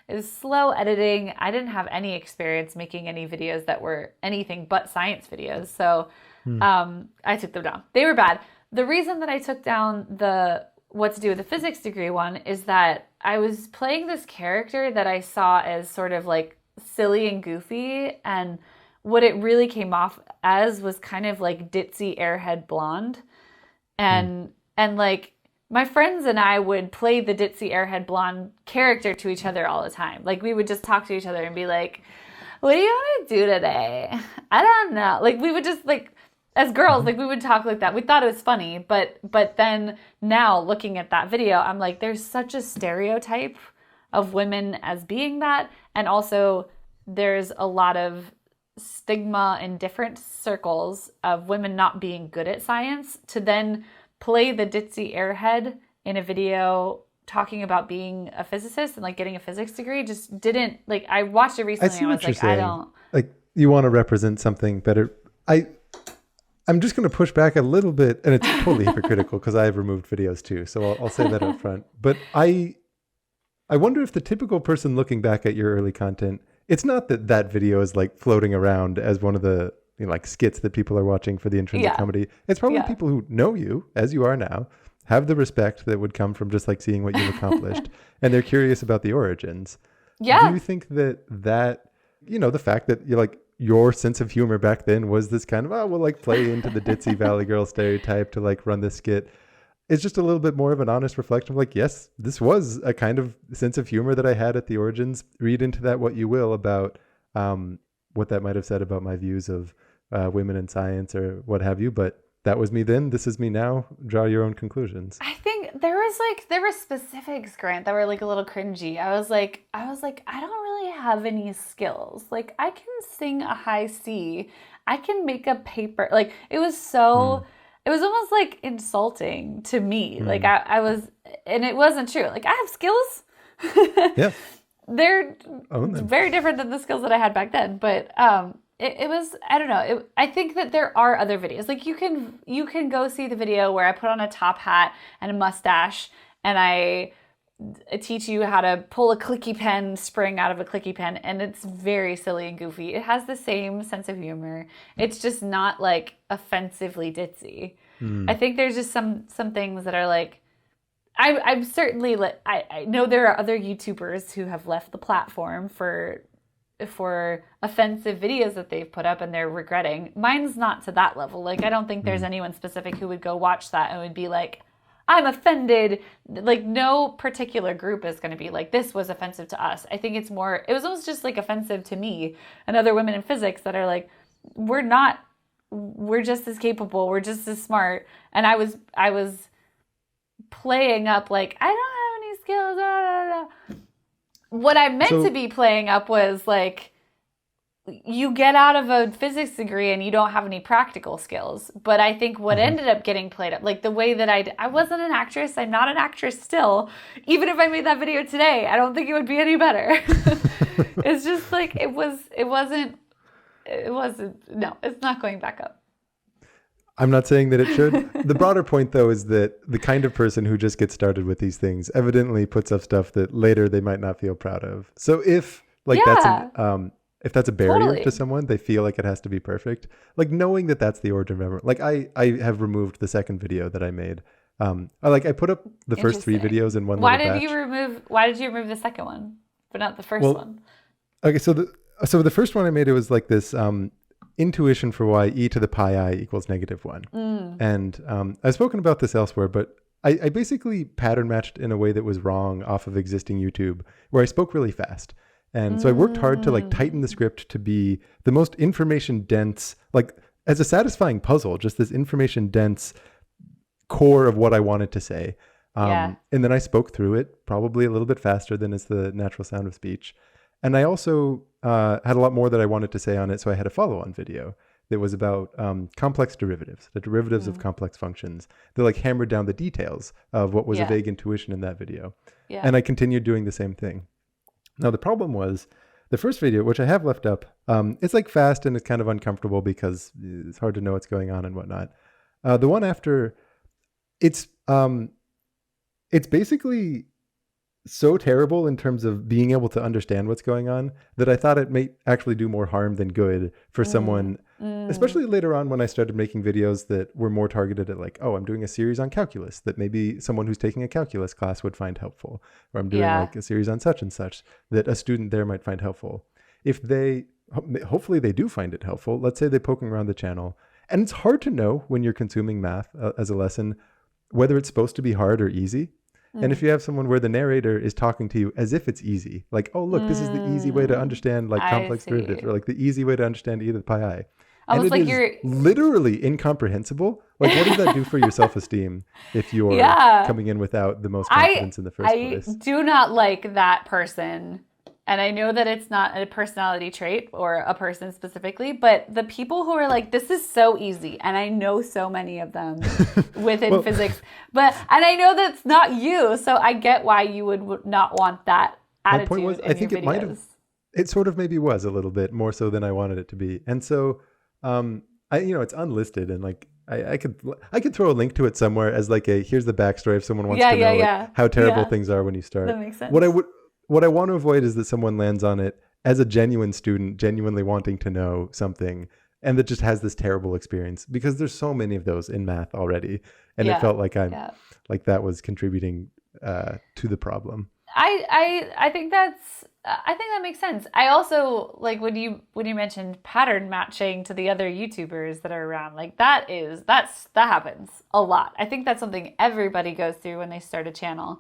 It was slow editing. I didn't have any experience making any videos that were anything but science videos. So I took them down. They were bad. The reason that I took down the what to do with a physics degree one is that I was playing this character that I saw as sort of like silly and goofy, and what it really came off as was kind of like ditzy airhead blonde. And like, my friends and I would play the ditzy airhead blonde character to each other all the time. Like, we would just talk to each other and be like, what do you want to do today? I don't know. Like, we would just like, as girls, like, we would talk like that. We thought it was funny, but then now looking at that video, I'm like, there's such a stereotype of women as being that. And also there's a lot of stigma in different circles of women not being good at science, to then play the ditzy airhead in a video talking about being a physicist and like getting a physics degree just didn't, like, I watched it recently and I was like, I don't. Like, you want to represent something better. I'm just going to push back a little bit, and it's totally hypocritical because I have removed videos too. So I'll say that up front. But I wonder if the typical person looking back at your early content, it's not that video is like floating around as one of the like skits that people are watching for the intrinsic comedy. It's probably people who know you as you are now, have the respect that would come from just like seeing what you've accomplished, and they're curious about the origins. Yeah. Do you think that the fact that you're like, your sense of humor back then was this kind of, we'll like play into the ditzy Valley Girl stereotype to like run this skit. It's just a little bit more of an honest reflection of like, yes, this was a kind of sense of humor that I had at the origins. Read into that what you will about what that might have said about my views of women in science or what have you. But that was me then. This is me now. Draw your own conclusions. I think there were specifics, Grant, that were like a little cringy. I was like, I don't really have any skills. Like, I can sing a high C. I can make a paper. Like, it was so, it was almost like insulting to me. Like, I was, and it wasn't true. Like, I have skills. Yeah. They're very different than the skills that I had back then. But it was, I don't know. I think that there are other videos. Like you can go see the video where I put on a top hat and a mustache and I teach you how to pull a clicky pen spring out of a clicky pen, and it's very silly and goofy. It has the same sense of humor. It's just not like offensively ditzy. I think there's just some things that are like, I'm certainly like, I know there are other YouTubers who have left the platform for offensive videos that they've put up and they're regretting. Mine's not to that level. Like I don't think there's anyone specific who would go watch that and would be like, I'm offended. Like no particular group is going to be like, this was offensive to us. I think it was almost just like offensive to me and other women in physics that are like, we're just as capable. We're just as smart. And I was playing up like, I don't have any skills. Blah, blah, blah. What I meant to be playing up was like, you get out of a physics degree and you don't have any practical skills. But I think what ended up getting played up, like the way that I wasn't an actress. I'm not an actress still. Even if I made that video today, I don't think it would be any better. It's just like, no, it's not going back up. I'm not saying that it should. The broader point, though, is that the kind of person who just gets started with these things evidently puts up stuff that later they might not feel proud of. So if that's a barrier to someone, they feel like it has to be perfect. Like knowing that that's the origin of everyone. Like I have removed the second video that I made. I put up the first 3 videos in one. Why did you remove the second one, but not the first one? Okay, so the first one I made, it was like this intuition for why e to the pi I equals -1. And I've spoken about this elsewhere, but I basically pattern matched in a way that was wrong off of existing YouTube, where I spoke really fast. And so I worked hard to like tighten the script to be the most information dense, like as a satisfying puzzle, just this information dense core of what I wanted to say. And then I spoke through it probably a little bit faster than is the natural sound of speech. And I also had a lot more that I wanted to say on it. So I had a follow-on video that was about complex derivatives, the derivatives of complex functions. They like hammered down the details of what was a vague intuition in that video. And I continued doing the same thing. Now, the problem was the first video, which I have left up, it's like fast and it's kind of uncomfortable because it's hard to know what's going on and whatnot. The one after, it's basically so terrible in terms of being able to understand what's going on that I thought it may actually do more harm than good for someone, especially later on when I started making videos that were more targeted at like, oh, I'm doing a series on calculus that maybe someone who's taking a calculus class would find helpful, or I'm doing like a series on such and such that a student there might find helpful. If hopefully they do find it helpful. Let's say they're poking around the channel, and it's hard to know when you're consuming math as a lesson, whether it's supposed to be hard or easy. And if you have someone where the narrator is talking to you as if it's easy, like, oh, look, this is the easy way to understand like complex derivatives, or like the easy way to understand e to the pi I. Almost and like you're literally incomprehensible. Like, what does that do for your self-esteem if you're coming in without the most confidence in the first place? I do not like that person. And I know that it's not a personality trait or a person specifically, but the people who are like, this is so easy. And I know so many of them within physics, and I know that's not you. So I get why you would not want that attitude. My point was, I think it might have, it sort of maybe was a little bit more so than I wanted it to be. And so, it's unlisted, and like, I could throw a link to it somewhere as like here's the backstory if someone wants to know like, how terrible things are when you start. That makes sense. What I want to avoid is that someone lands on it as a genuine student, genuinely wanting to know something, and that just has this terrible experience, because there's so many of those in math already. And it felt like like that was contributing to the problem. I think that makes sense. I also like when you mentioned pattern matching to the other YouTubers that are around, like that happens a lot. I think that's something everybody goes through when they start a channel.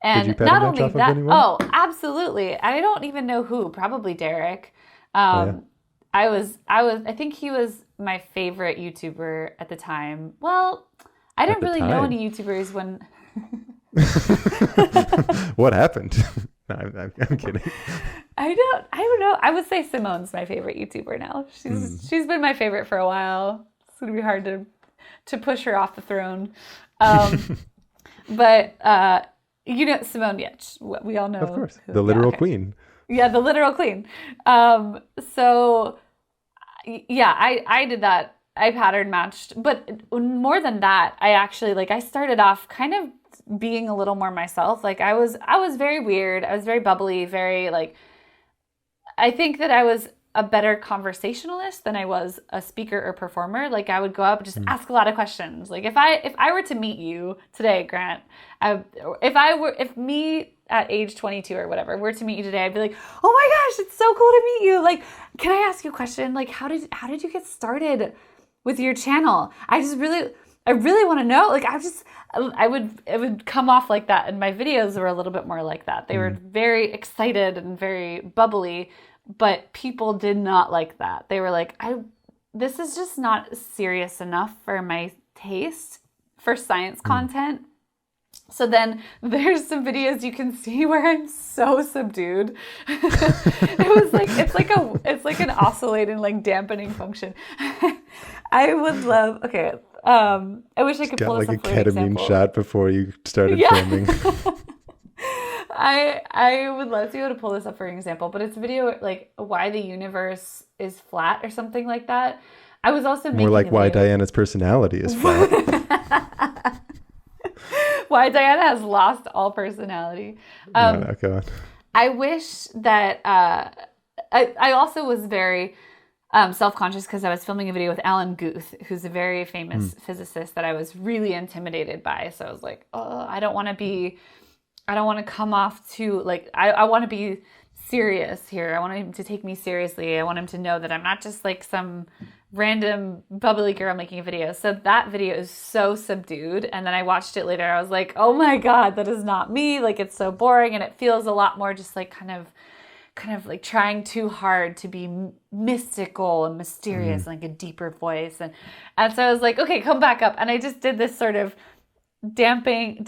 And did you pattern match off of anyone? Oh, absolutely. I don't even know who, probably Derek. I think he was my favorite YouTuber at the time. Well, I didn't really know any YouTubers when What happened? No, I'm kidding. I don't know. I would say Simone's my favorite YouTuber now. She's been my favorite for a while. It's gonna be hard to push her off the throne. But Simone Giertz. We all know, of course, the literal queen. Yeah, the literal queen. So Yeah, I did that. I pattern matched, but more than that, I actually I started off kind of being a little more myself. Like I was very weird. I was very bubbly, very I think that I was a better conversationalist than I was a speaker or performer. Like I would go up and just ask a lot of questions. Like if I were to meet you today, Grant, if me at age 22 or whatever were to meet you today, I'd be like, oh my gosh, it's so cool to meet you. Like, can I ask you a question? Like, how did you get started with your channel? I really want to know. Like, it would come off like that. And my videos were a little bit more like that. They were very excited and very bubbly, but people did not like that. They were like, this is just not serious enough for my taste for science content. So then there's some videos you can see where I'm so subdued. It's like an oscillating, dampening function. I would love, okay. I wish I could pull this up for an example. Got a ketamine shot before you started filming. I would love to be able to pull this up for an example, but it's a video why the universe is flat or something like that. I was also making more like why Diana's personality is flat. Why Diana has lost all personality. No, go on. I wish that I also was very self-conscious because I was filming a video with Alan Guth, who's a very famous physicist that I was really intimidated by. So I was like, oh, I don't want to come off too, I want to be serious here. I want him to take me seriously. I want him to know that I'm not just some random bubbly girl making a video. So that video is so subdued. And then I watched it later. I was like, oh my God, that is not me. It's so boring. And it feels a lot more just kind of trying too hard to be mystical and mysterious, like a deeper voice. And so I was like, okay, come back up. And I just did this sort of dampening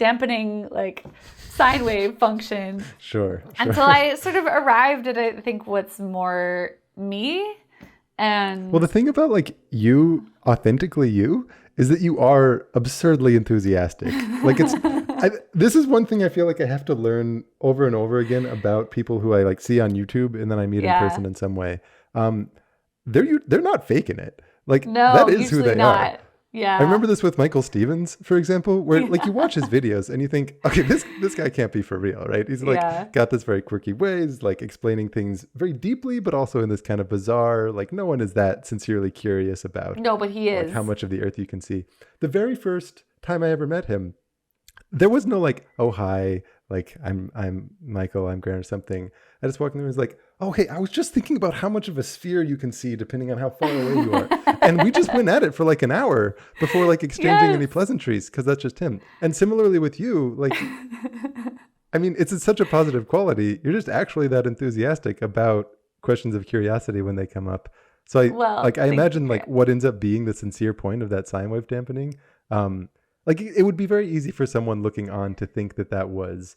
sine wave function. Sure. Until I sort of arrived at, I think, what's more me. And well, the thing about you, authentically you, is that you are absurdly enthusiastic. This is one thing I feel like I have to learn over and over again about people who I see on YouTube and then I meet in person in some way. They're not faking it. No, that is who they are. Yeah. I remember this with Michael Stevens, for example, where you watch his videos and you think, okay, this guy can't be for real, right? He's got this very quirky ways, explaining things very deeply, but also in this kind of bizarre, no one is that sincerely curious about. No, but he is. How much of the earth you can see. The very first time I ever met him, there was no oh, hi, I'm Michael, I'm Grant or something. I just walked in and was like, oh, hey, I was just thinking about how much of a sphere you can see depending on how far away you are. And we just went at it for an hour before exchanging any pleasantries, because that's just him. And similarly with you, I mean, it's such a positive quality. You're just actually that enthusiastic about questions of curiosity when they come up. So I imagine what ends up being the sincere point of that sine wave dampening. It would be very easy for someone looking on to think that was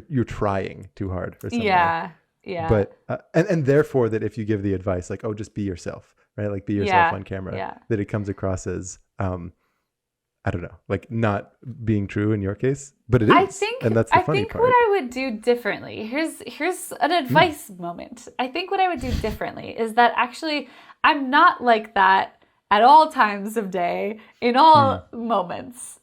you're trying too hard for someone. Yeah. But and therefore that if you give the advice oh, just be yourself, right? Be yourself on camera, that it comes across as I don't know, not being true in your case, but it is. And that's the funny part. What I would do differently. Here's an advice moment. I think what I would do differently is that actually I'm not like that at all times of day, in all moments.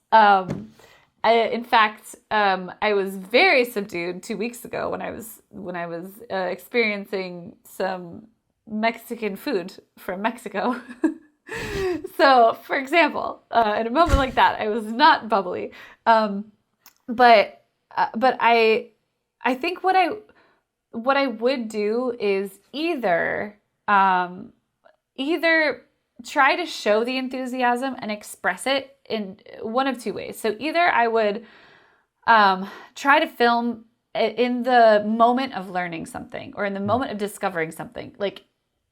In fact, I was very subdued 2 weeks ago when I was experiencing some Mexican food from Mexico. So, for example, in a moment like that, I was not bubbly. But I think what I would do is either try to show the enthusiasm and express it in one of two ways. So either I would try to film in the moment of learning something or in the moment of discovering something.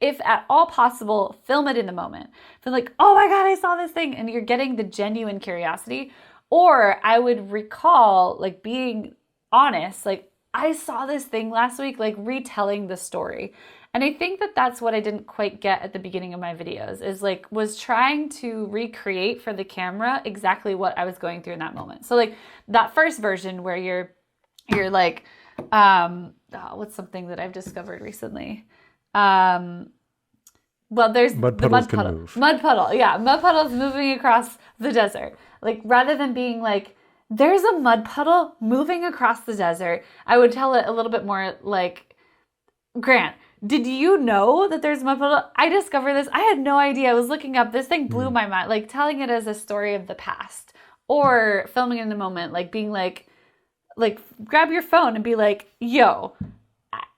If at all possible, film it in the moment. Feel oh my God, I saw this thing. And you're getting the genuine curiosity. Or I would recall, being honest, I saw this thing last week, retelling the story. And I think that's what I didn't quite get at the beginning of my videos is was trying to recreate for the camera exactly what I was going through in that moment. So that first version where you're what's something that I've discovered recently? Well, there's Mud the puddles mud can puddle. move. Mud puddle, yeah. Mud puddles moving across the desert. Like, rather than being like, there's a mud puddle moving across the desert, I would tell it a little bit more like, Grant, did you know that there's a mud puddle? I discovered this. I had no idea. I was looking up. This thing blew my mind. Like, telling it as a story of the past. Or filming in the moment, like being like, grab your phone and be like, yo,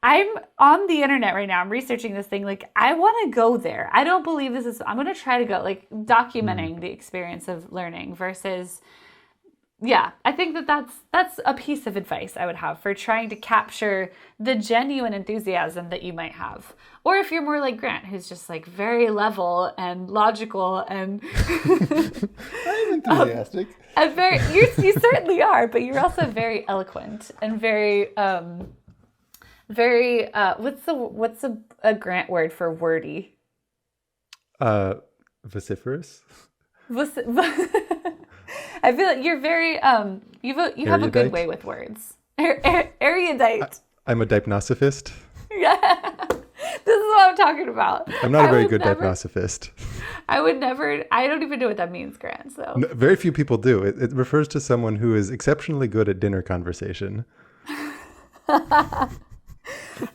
I'm on the internet right now. I'm researching this thing. Like, I want to go there. I don't believe this is, I'm going to try to go, like, documenting the experience of learning versus, yeah, I think that's a piece of advice I would have for trying to capture the genuine enthusiasm that you might have. Or if you're more like Grant, who's just like very level and logical and I'm enthusiastic. and very, you certainly are, but you're also very eloquent and very what's a Grant word for wordy? Vociferous. I feel like you're very you have a good way with words. Erudite. I'm a dipnosophist. Yeah. This is what I'm talking about. I'm not a very good dipnosophist. I don't even know what that means, Grant. So No, very few people do. It refers to someone who is exceptionally good at dinner conversation. I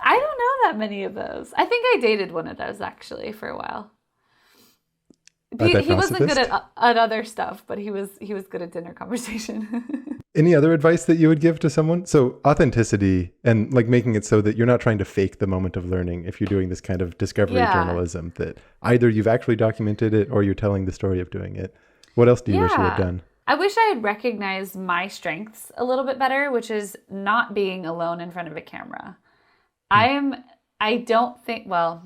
don't know that many of those. I think I dated one of those actually for a while. He wasn't good at other stuff, but he was good at dinner conversation. Any other advice that you would give to someone? So authenticity and like making it so that you're not trying to fake the moment of learning if you're doing this kind of discovery journalism, that either you've actually documented it or you're telling the story of doing it. What else do you wish you had done? I wish I had recognized my strengths a little bit better, which is not being alone in front of a camera. I don't think, well,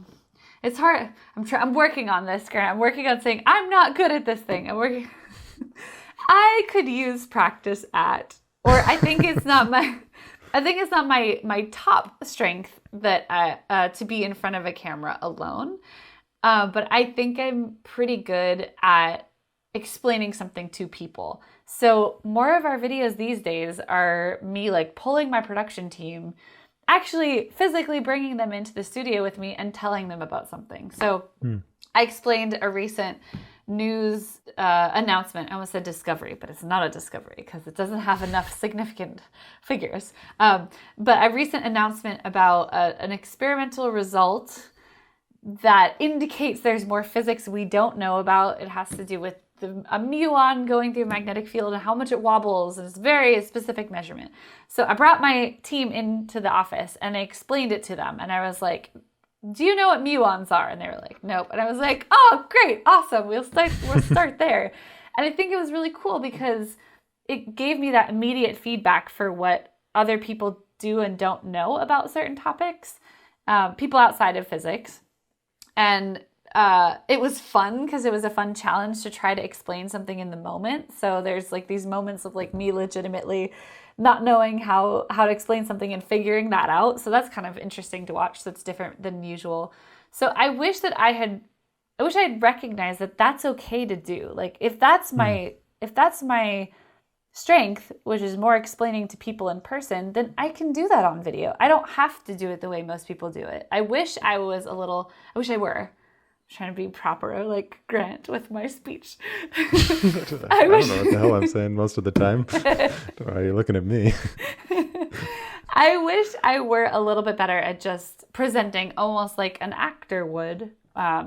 it's hard. I'm working on this, Grant. I'm working on saying I'm not good at this thing. I could use practice at, or I think it's not my top strength that to be in front of a camera alone. But I think I'm pretty good at explaining something to people. So more of our videos these days are me like pulling my production team, actually physically bringing them into the studio with me and telling them about something. So I explained a recent news announcement. I almost said discovery, but it's not a discovery because it doesn't have enough significant figures. But a recent announcement about an experimental result that indicates there's more physics we don't know about. It has to do with a muon going through a magnetic field and how much it wobbles, and it's very specific measurement. So I brought my team into the office and I explained it to them, and I was like, do you know what muons are? And they were like, nope. And I was like, oh, great, awesome, we'll start there. And I think it was really cool because it gave me that immediate feedback for what other people do and don't know about certain topics, people outside of physics. And it was fun because it was a fun challenge to try to explain something in the moment. So there's like these moments of like me legitimately not knowing how to explain something and figuring that out. So that's kind of interesting to watch. So it's different than usual. So I wish I had recognized that that's okay to do. Like if that's my strength, which is more explaining to people in person, then I can do that on video. I don't have to do it the way most people do it. I wish I were. I'm trying to be proper, like Grant, with my speech. I don't know what the hell I'm saying most of the time. Why are you looking at me? I wish I were a little bit better at just presenting almost like an actor would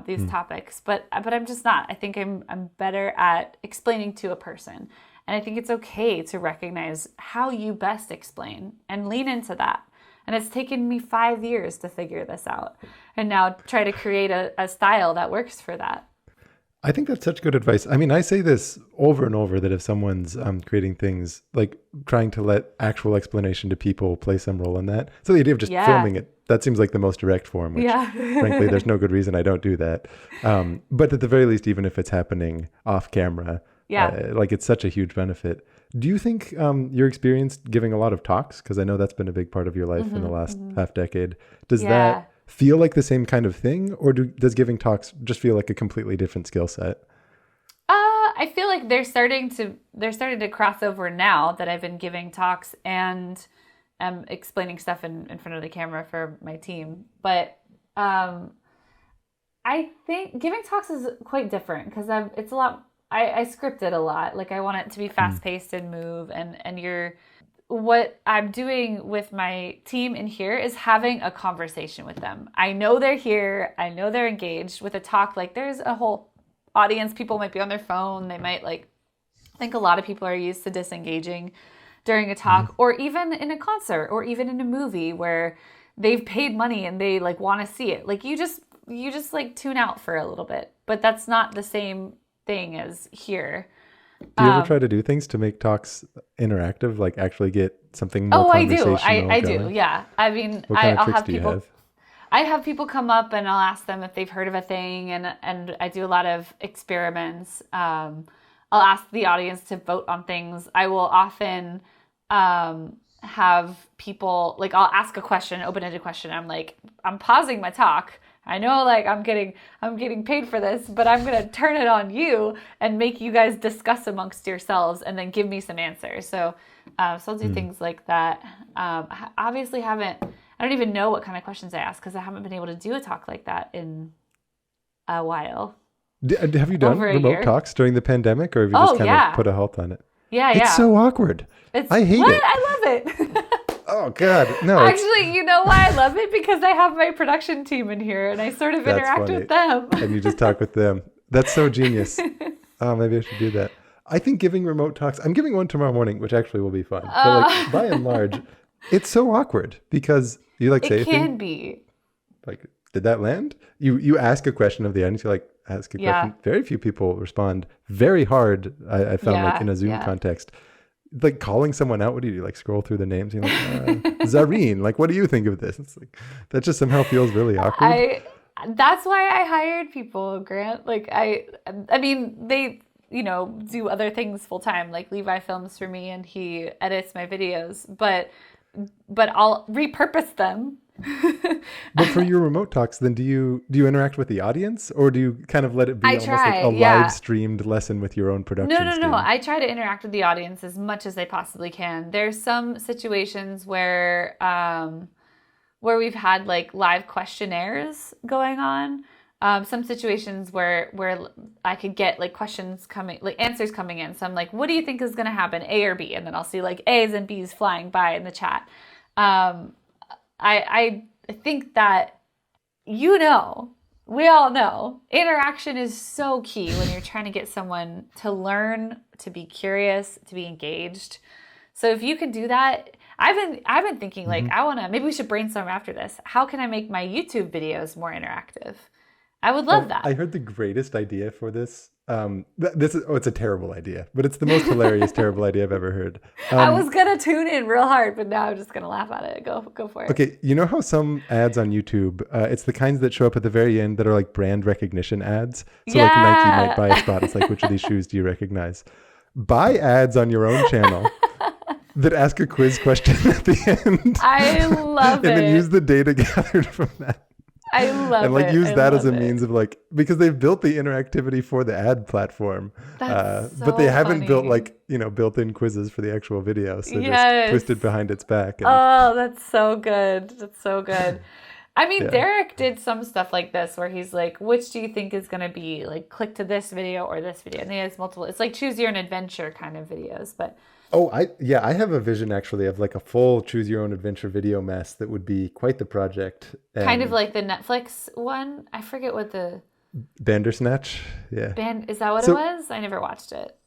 these topics, but I'm just not. I think I'm better at explaining to a person. And I think it's okay to recognize how you best explain and lean into that. And it's taken me 5 years to figure this out and now try to create a style that works for that. I think that's such good advice. I mean, I say this over and over that if someone's creating things, like trying to let actual explanation to people play some role in that. So the idea of just filming it, that seems like the most direct form, which frankly, there's no good reason I don't do that. But at the very least, even if it's happening off camera, like it's such a huge benefit. Do you think your experience giving a lot of talks, because I know that's been a big part of your life in the last half decade, does that feel like the same kind of thing, or does giving talks just feel like a completely different skill set? I feel like they're starting to cross over now that I've been giving talks and explaining stuff in front of the camera for my team. But I think giving talks is quite different because it's a lot. I script it a lot. Like I want it to be fast paced and move. And what I'm doing with my team in here is having a conversation with them. I know they're here. I know they're engaged with a talk. Like there's a whole audience. People might be on their phone. They might like, I think a lot of people are used to disengaging during a talk or even in a concert or even in a movie where they've paid money and they like want to see it. Like you just like tune out for a little bit, but that's not the same thing as here. Do you ever try to do things to make talks interactive, like actually get something more conversational? I do. Yeah. I mean, what kind of I'll tricks have do you people. have? I have people come up and I'll ask them if they've heard of a thing, and I do a lot of experiments. I'll ask the audience to vote on things. I will often have people like I'll ask a question, open-ended question. I'm like, I'm pausing my talk. I know like I'm getting paid for this, but I'm going to turn it on you and make you guys discuss amongst yourselves and then give me some answers. So I'll do things like that. I obviously I don't even know what kind of questions I ask because I haven't been able to do a talk like that in a while. Have you done remote talks during the pandemic, or have you just kind of put a halt on it? Yeah, It's so awkward. I hate it. I love it. Oh, God. No. Actually, you know why I love it? Because I have my production team in here and I sort of interact with them. And you just talk with them. That's so genius. Oh, maybe I should do that. I think giving remote talks, I'm giving one tomorrow morning, which actually will be fun. But like, by and large, it's so awkward because you like say it can be. Like, did that land? You ask a question of the audience, you like ask a question. Very few people respond very hard. I found like in a Zoom context. Like calling someone out, what do you do? Like scroll through the names? You're like, Zareen, like, what do you think of this? It's like, that just somehow feels really awkward. That's why I hired people, Grant. Like, I mean, they, do other things full time. Like Levi films for me and he edits my videos, but I'll repurpose them. But for your remote talks, then do you interact with the audience, or do you kind of let it be almost like a live streamed lesson with your own production? No. I try to interact with the audience as much as I possibly can. There's some situations where we've had like live questionnaires going on. Some situations where I could get like questions coming, like answers coming in. So I'm like, what do you think is going to happen, A or B? And then I'll see like A's and B's flying by in the chat. I think that, we all know interaction is so key when you're trying to get someone to learn, to be curious, to be engaged. So if you can do that, I've been thinking like, maybe we should brainstorm after this. How can I make my YouTube videos more interactive? I would love that. I heard the greatest idea for this. It's a terrible idea, but it's the most hilarious, terrible idea I've ever heard. I was going to tune in real hard, but now I'm just going to laugh at it. Go for it. Okay. You know how some ads on YouTube, it's the kinds that show up at the very end that are like brand recognition ads. So like Nike might buy a spot. It's like, which of these shoes do you recognize? Buy ads on your own channel that ask a quiz question at the end. I love it. And then use the data gathered from that. I love it. And like use that as a means of like, because they've built the interactivity for the ad platform, but they haven't built like, built-in quizzes for the actual video. So just twisted behind its back. Oh, that's so good. That's so good. I mean, Derek did some stuff like this where he's like, which do you think is going to be like, click to this video or this video? And he has multiple, it's like choose your own adventure kind of videos, but I have a vision actually of like a full choose your own adventure video mess that would be quite the project. Kind of like the Netflix one. I forget what the Bandersnatch. Yeah. Is that what it was? I never watched it.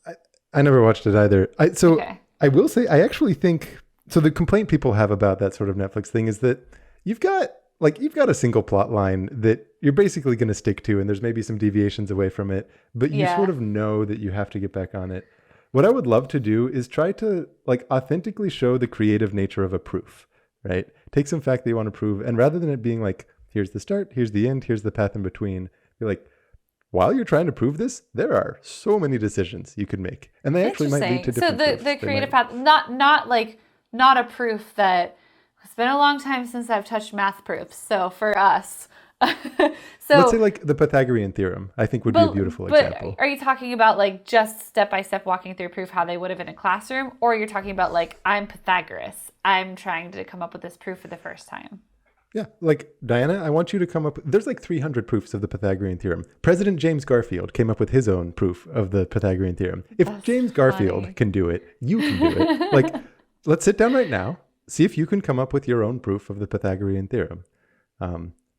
I never watched it either. I will say, I actually think, so the complaint people have about that sort of Netflix thing is that you've got a single plot line that you're basically going to stick to, and there's maybe some deviations away from it, but you sort of know that you have to get back on it. What I would love to do is try to like authentically show the creative nature of a proof, right? Take some fact that you want to prove, and rather than it being like, here's the start, here's the end, here's the path in between, you're like, while you're trying to prove this, there are so many decisions you could make, and they actually might lead to different proofs. So the creative path, not a proof that it's been a long time since I've touched math proofs. So for us, let's say like the Pythagorean theorem, I think would be a beautiful example. Are you talking about like just step-by-step walking through proof how they would have in a classroom? Or you're talking about like, I'm Pythagoras, I'm trying to come up with this proof for the first time? Yeah, like Dianna, I want you to come up. There's like 300 proofs of the Pythagorean theorem. President James Garfield came up with his own proof of the Pythagorean theorem. If That's James Garfield funny. can do it, you can do it. Like, let's sit down right now, see if you can come up with your own proof of the Pythagorean theorem.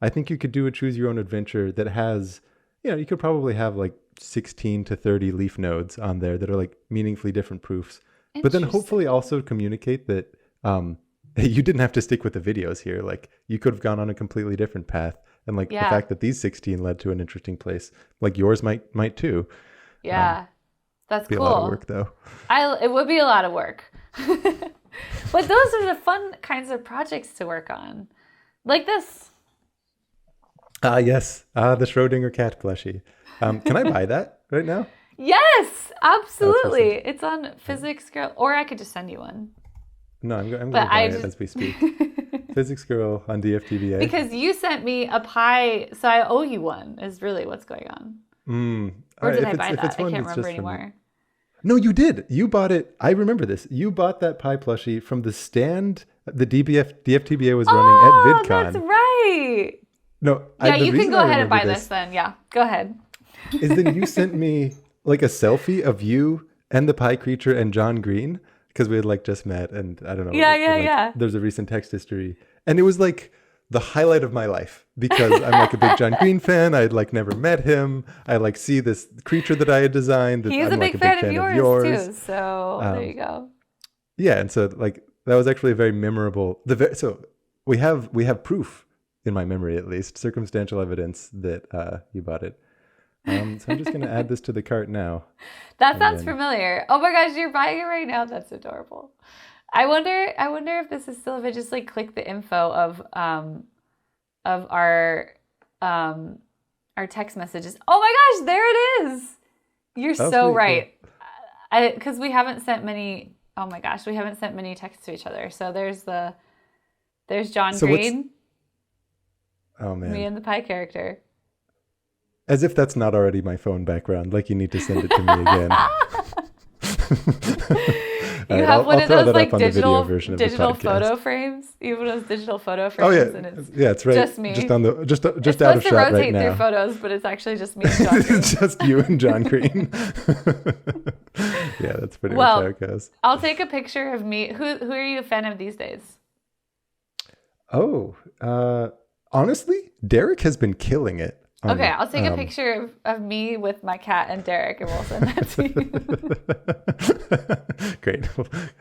I think you could do a choose your own adventure that has, you could probably have like 16 to 30 leaf nodes on there that are like meaningfully different proofs. But then hopefully also communicate that you didn't have to stick with the videos here. Like you could have gone on a completely different path. And like the fact that these 16 led to an interesting place, like yours might too. Yeah. That's be cool. A lot of work though. It would be a lot of work. But those are the fun kinds of projects to work on. Like this. Yes. The Schrodinger cat plushie. Can I buy that right now? Yes, absolutely. It's on Physics Girl, or I could just send you one. No, I'm going to buy it as we speak. Physics Girl on DFTBA. Because you sent me a pie, so I owe you one, is really what's going on. Or did I buy that? I can't remember anymore. No, you did. You bought it. I remember this. You bought that pie plushie from the stand the DFTBA was running at VidCon. Oh, that's right. No, yeah, you can go ahead and buy this then. Yeah, go ahead. Is that you sent me like a selfie of you and the pie creature and John Green, because we had like just met, and I don't know. Yeah. There's a recent text history, and it was like the highlight of my life because I'm like a big John Green fan. I had like never met him. I like see this creature that I had designed. He's I'm a like big fan of yours too. So there you go. Yeah, and so like that was actually a very memorable. So we have proof in my memory, at least, circumstantial evidence that you bought it. So I'm just going to add this to the cart now. That sounds familiar. Oh my gosh, you're buying it right now. That's adorable. I wonder if this is still, if I just like click the info of our text messages. Oh my gosh, there it is. You're so right. Because we haven't sent many. Oh my gosh, we haven't sent many texts to each other. So there's John Green. Oh man. Me and the pie character. As if that's not already my phone background. Like you need to send it to me again. You have one of those like digital photo frames. You have one of those digital photo frames. Oh yeah, and it's it's right. Just me. Just on the just out of shot right now. It's supposed to rotate through photos, but it's actually just me and John Green. It's just you and John Green. Yeah, that's pretty much how it goes. I'll take a picture of me. Who are you a fan of these days? Oh, honestly, Derek has been killing it. Okay, I'll take a picture of me with my cat and Derek, and we'll send that to you. Great.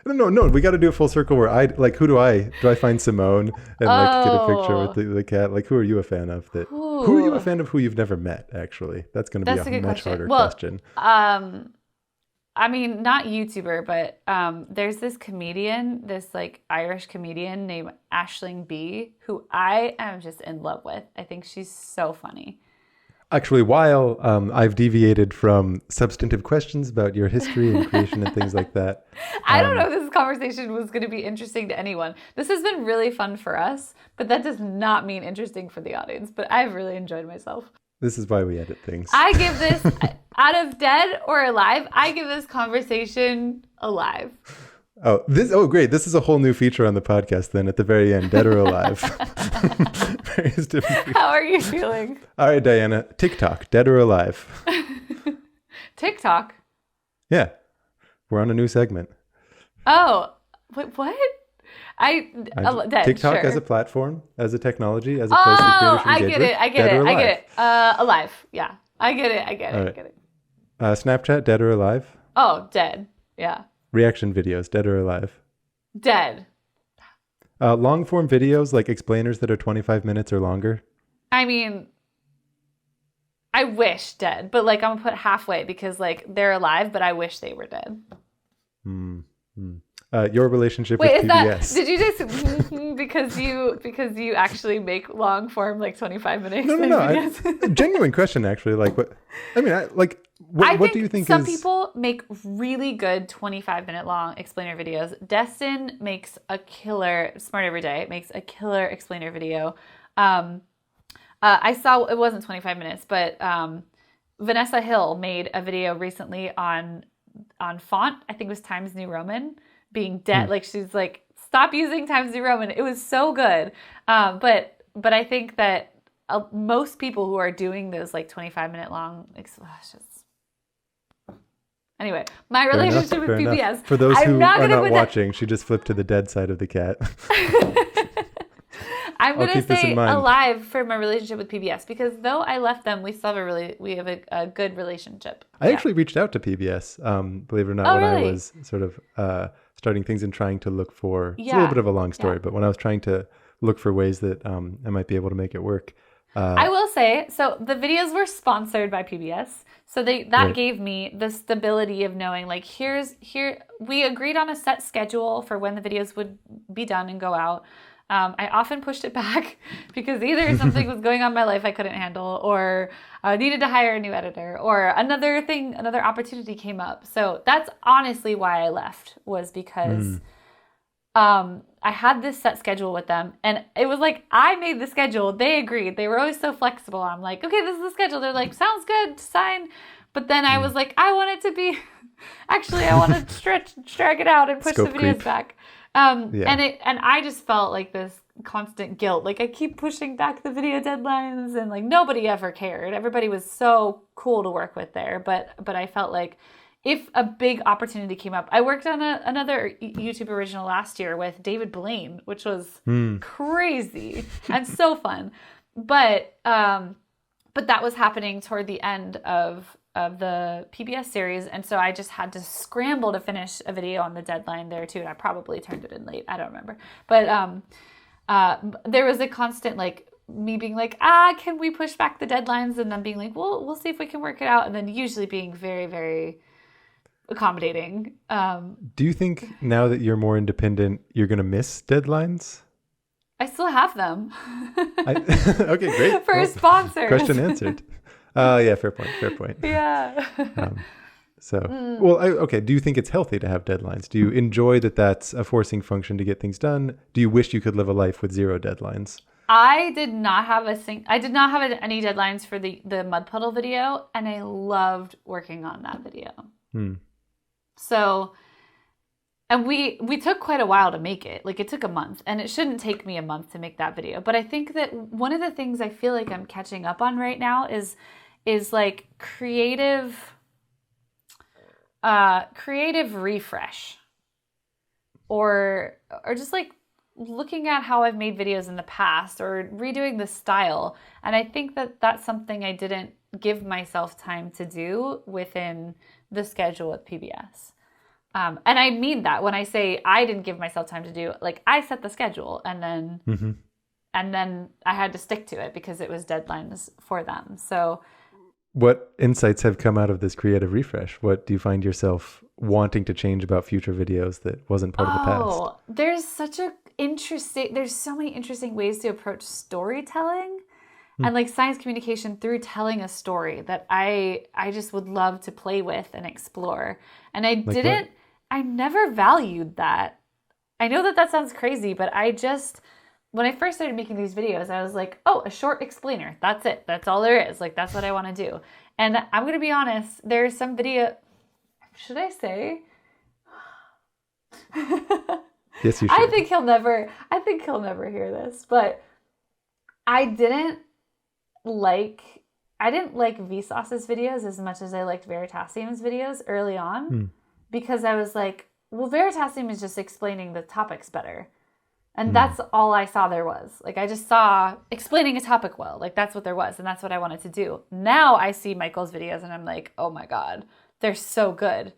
No, we got to do a full circle where do I find Simone and like get a picture with the cat? Like, who are you a fan of? Who are you a fan of who you've never met? Actually, that's going to be a much harder question. I mean, not YouTuber, but there's this comedian, this like Irish comedian named Aisling B, who I am just in love with. I think she's so funny. Actually, while I've deviated from substantive questions about your history and creation and things like that. I don't know if this conversation was going to be interesting to anyone. This has been really fun for us, but that does not mean interesting for the audience. But I've really enjoyed myself. This is why we edit things. I give this, out of dead or alive, I give this conversation alive. Oh, great. This is a whole new feature on the podcast then at the very end, dead or alive. Various different features. How are you feeling? All right, Dianna. TikTok, dead or alive? TikTok? Yeah. We're on a new segment. Oh, wait, what? Dead, TikTok sure. as a platform, as a technology, as a place that creators can engage with. I get it. Alive. Yeah. I get it. Snapchat, dead or alive? Oh, dead. Yeah. Reaction videos, dead or alive? Dead. Long form videos, like explainers that are 25 minutes or longer? I mean, I wish dead, but like I'm gonna put halfway because like they're alive, but I wish they were dead. Your relationship with PBS. Did you just because you actually make long form like 25 minutes? No. Genuine question, actually. Like what? I mean, what do you think? Some people make really good 25-minute long explainer videos. Destin makes a killer. Smart Every Day makes a killer explainer video. I saw it wasn't 25 minutes, but Vanessa Hill made a video recently on font. I think it was Times New Roman being dead. Like she's like, stop using Times New Roman. It was so good. But but I think that most people who are doing those like 25-minute long, anyway, my relationship with PBS. Enough. For those who are not watching, she just flipped to the dead side of the cat. I'm going to stay alive for my relationship with PBS because though I left them, we still have a good relationship. I actually reached out to PBS, believe it or not, when I was sort of starting things and trying to look for, it's a little bit of a long story, but when I was trying to look for ways that I might be able to make it work. I will say, so the videos were sponsored by PBS. So that gave me the stability of knowing like, we agreed on a set schedule for when the videos would be done and go out. I often pushed it back because either something was going on in my life I couldn't handle or needed to hire a new editor or another opportunity came up. So that's honestly why I left, was because I had this set schedule with them and it was like, I made the schedule. They agreed. They were always so flexible. I'm like, okay, this is the schedule. They're like, sounds good, sign. But then I was like, I want it to be, actually, I want to drag it out and push the videos back. And I just felt like this constant guilt. Like I keep pushing back the video deadlines and like nobody ever cared. Everybody was so cool to work with there. But I felt like if a big opportunity came up, I worked on another YouTube original last year with David Blaine, which was crazy and so fun. But that was happening toward the end of the PBS series, and so I just had to scramble to finish a video on the deadline there too, and I probably turned it in late. I don't remember. But there was a constant like me being like, can we push back the deadlines? And then being like, well, we'll see if we can work it out. And then usually being very, very accommodating. Do you think now that you're more independent, you're going to miss deadlines? I still have them. Okay, great. For sponsors. Question answered. Yeah, fair point. Yeah. Okay. Do you think it's healthy to have deadlines? Do you enjoy that that's a forcing function to get things done? Do you wish you could live a life with zero deadlines? I did not have any deadlines for the mud puddle video, and I loved working on that video. So, and we took quite a while to make it. Like it took a month, and it shouldn't take me a month to make that video. But I think that one of the things I feel like I'm catching up on right now is like creative refresh or just like looking at how I've made videos in the past or redoing the style. And I think that that's something I didn't give myself time to do within the schedule at PBS. And I mean that when I say I didn't give myself time to do, like I set the schedule and then I had to stick to it because it was deadlines for them. So what insights have come out of this creative refresh? What do you find yourself wanting to change about future videos that wasn't part of the past? There's so many interesting ways to approach storytelling and like science communication through telling a story that I just would love to play with and explore. And I never valued that. I know that sounds crazy, but when I first started making these videos, I was like, oh, a short explainer. That's it. That's all there is. Like, that's what I want to do. And I'm going to be honest, there's some video. Should I say? Yes, you should. I think he'll never hear this, but I didn't like VSauce's videos as much as I liked Veritasium's videos early on because I was like, well, Veritasium is just explaining the topics better. And that's all I saw there was. Like, I just saw explaining a topic well. Like, that's what there was, and that's what I wanted to do. Now I see Michael's videos, and I'm like, oh my God, they're so good.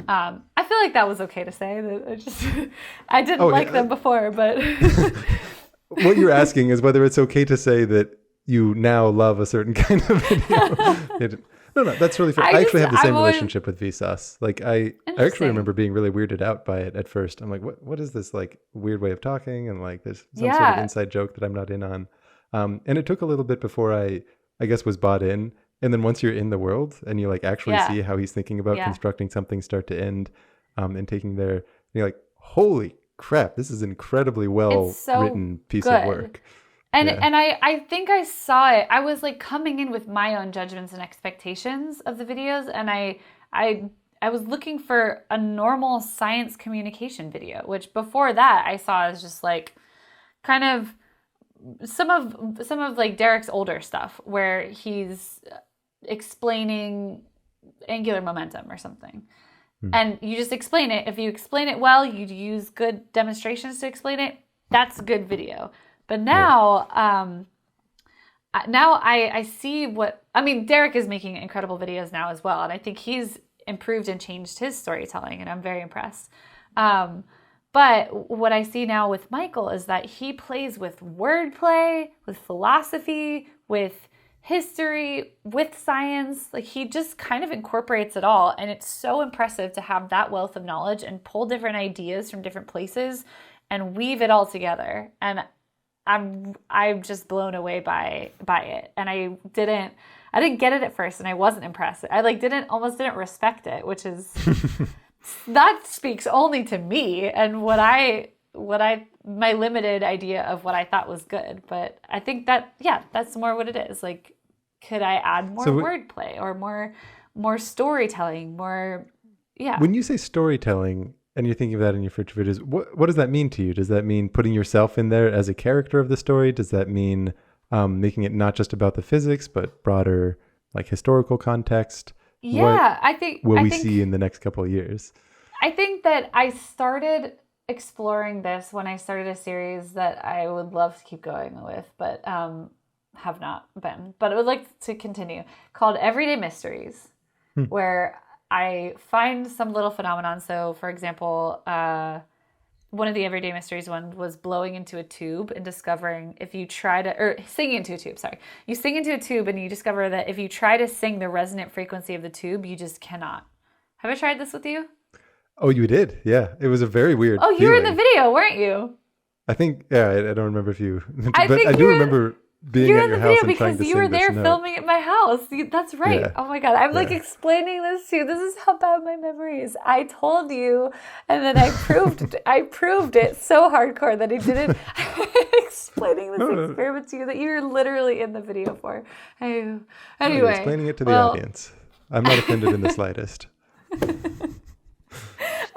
I feel like that was okay to say. That I didn't like them before, but... What you're asking is whether it's okay to say that you now love a certain kind of video. No, that's really fair. I actually have the same relationship with VSauce. Like I actually remember being really weirded out by it at first. I'm like, what is this like weird way of talking? And like there's some sort of inside joke that I'm not in on. And it took a little bit before I guess was bought in. And then once you're in the world and you like actually see how he's thinking about constructing something start to end, and taking you're like, holy crap, this is an incredibly well written piece of work. And I think I saw it. I was like coming in with my own judgments and expectations of the videos, and I was looking for a normal science communication video, which before that I saw as just like kind of some of like Derek's older stuff where he's explaining angular momentum or something. And you just explain it. If you explain it well, you use good demonstrations to explain it. That's good video. But now, now I see Derek is making incredible videos now as well. And I think he's improved and changed his storytelling, and I'm very impressed. But what I see now with Michael is that he plays with wordplay, with philosophy, with history, with science. Like, he just kind of incorporates it all. And it's so impressive to have that wealth of knowledge and pull different ideas from different places and weave it all together. And I'm just blown away by it. And I didn't get it at first, and I wasn't impressed. I almost didn't respect it, which is that speaks only to me and my limited idea of what I thought was good. But I think that, that's more what it is. Like, could I add more wordplay or more storytelling, When you say storytelling and you're thinking of that in your future videos, what does that mean to you? Does that mean putting yourself in there as a character of the story? Does that mean making it not just about the physics, but broader, like, historical context? Yeah, I think we see in the next couple of years? I think that I started exploring this when I started a series that I would love to keep going with, but have not been. But I would like to continue, called Everyday Mysteries, where I find some little phenomenon. So, for example, one of the Everyday Mysteries one was blowing into a tube and discovering singing into a tube, sorry. You sing into a tube and you discover that if you try to sing the resonant frequency of the tube, you just cannot. Have I tried this with you? Oh, you did? Yeah. It was a very weird feeling. You were in the video, weren't you? I think, I don't remember if you, but I do remember being at your house and trying to sing this note. Because you were there filming at my house. That's right. Yeah. Oh my God. I'm like explaining this to you. This is how bad my memory is. I told you, and then I proved it so hardcore that I didn't explaining this experiment to you that you were literally in the video for. Anyway. You're explaining it to the audience. I'm not offended in the slightest.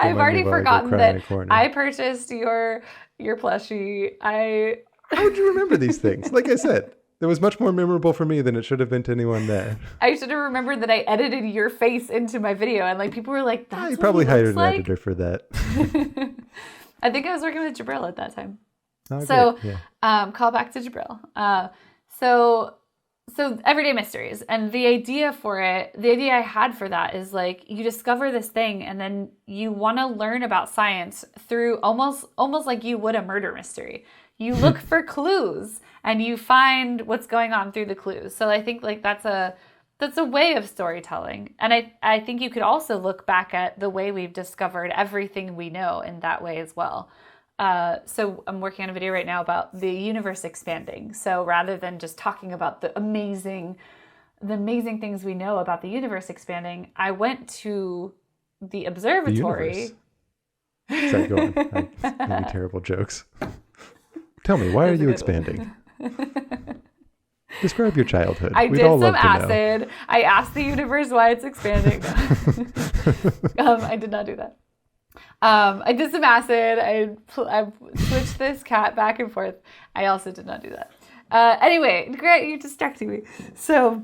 I've already forgotten that I purchased your plushie. How would you remember these things? Like I said, it was much more memorable for me than it should have been to anyone there. I should have remembered that I edited your face into my video, and like people were like, "That's you probably hired an editor for that." I think I was working with Jabril at that time. Oh, so, call back to Jabril. So Everyday Mysteries, and the idea I had for that is like you discover this thing and then you want to learn about science through almost like you would a murder mystery. You look for clues and you find what's going on through the clues. So I think like that's a way of storytelling. And I think you could also look back at the way we've discovered everything we know in that way as well. So I'm working on a video right now about the universe expanding. So rather than just talking about the amazing things we know about the universe expanding, I went to the observatory. Sorry, go on. Maybe terrible jokes. Tell me, why are you expanding? Describe your childhood. I did some acid. I asked the universe why it's expanding. I did not do that. I did some acid. I switched this cat back and forth. I also did not do that. Anyway, great, you're distracting me. So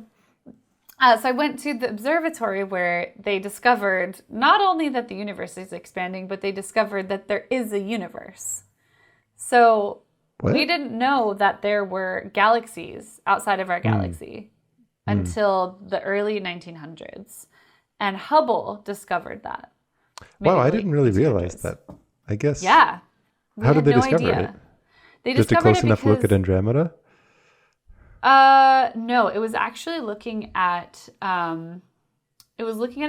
I went to the observatory where they discovered not only that the universe is expanding, but they discovered that there is a universe. So we didn't know that there were galaxies outside of our galaxy until the early 1900s. And Hubble discovered that. Wow, I didn't really realize that. I guess. Yeah. How did they discover it? They just a close enough look at Andromeda? No, it was actually looking at a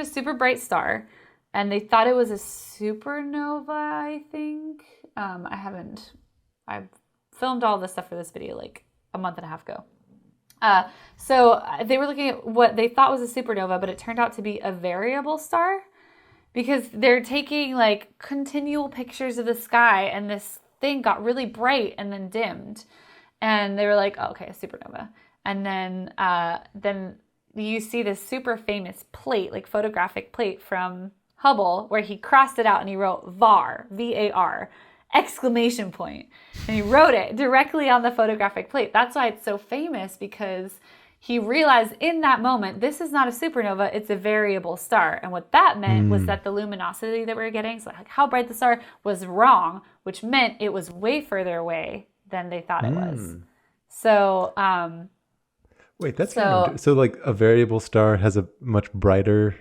super bright star, and they thought it was a supernova, I think. I've filmed all this stuff for this video like a month and a half ago. So they were looking at what they thought was a supernova, but it turned out to be a variable star. Because they're taking like continual pictures of the sky, and this thing got really bright and then dimmed, and they were like, oh, okay, a supernova. And then you see this super famous plate, like photographic plate from Hubble, where he crossed it out and he wrote VAR, VAR, exclamation point. And he wrote it directly on the photographic plate. That's why it's so famous, because he realized in that moment, this is not a supernova, it's a variable star. And what that meant was that the luminosity that we were getting, so like how bright the star, was wrong, which meant it was way further away than they thought it was. So, wait, that's so like a variable star has a much brighter.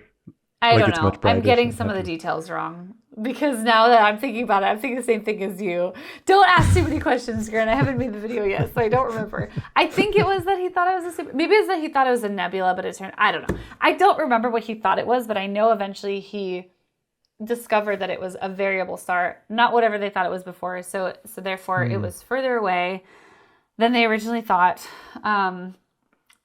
I don't know. I'm getting some of the details wrong, because now that I'm thinking about it, I'm thinking the same thing as you. Don't ask too many questions, Grant. I haven't made the video yet, so I don't remember. I think it was that he thought it was maybe it's that he thought it was a nebula, but it turned, I don't know. I don't remember what he thought it was, but I know eventually he discovered that it was a variable star, not whatever they thought it was before. So therefore it was further away than they originally thought.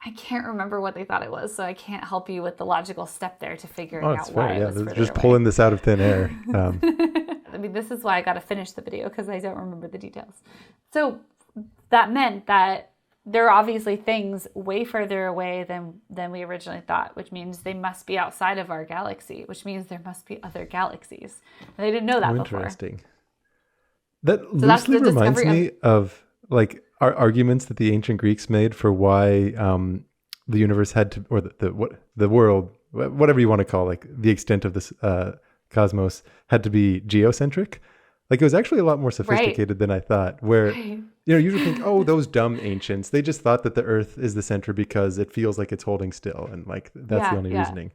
I can't remember what they thought it was, so I can't help you with the logical step there to figuring out why it was further just away. Pulling this out of thin air. I mean, this is why I got to finish the video, because I don't remember the details. So that meant that there are obviously things way further away than we originally thought, which means they must be outside of our galaxy, which means there must be other galaxies. And they didn't know that before. Interesting. That loosely reminds me of like our arguments that the ancient Greeks made for why the universe had to, or the world, whatever you want to call, like the extent of this cosmos, had to be geocentric. Like it was actually a lot more sophisticated than I thought. Where you usually think, oh, those dumb ancients, they just thought that the Earth is the center because it feels like it's holding still, and like that's the only reasoning.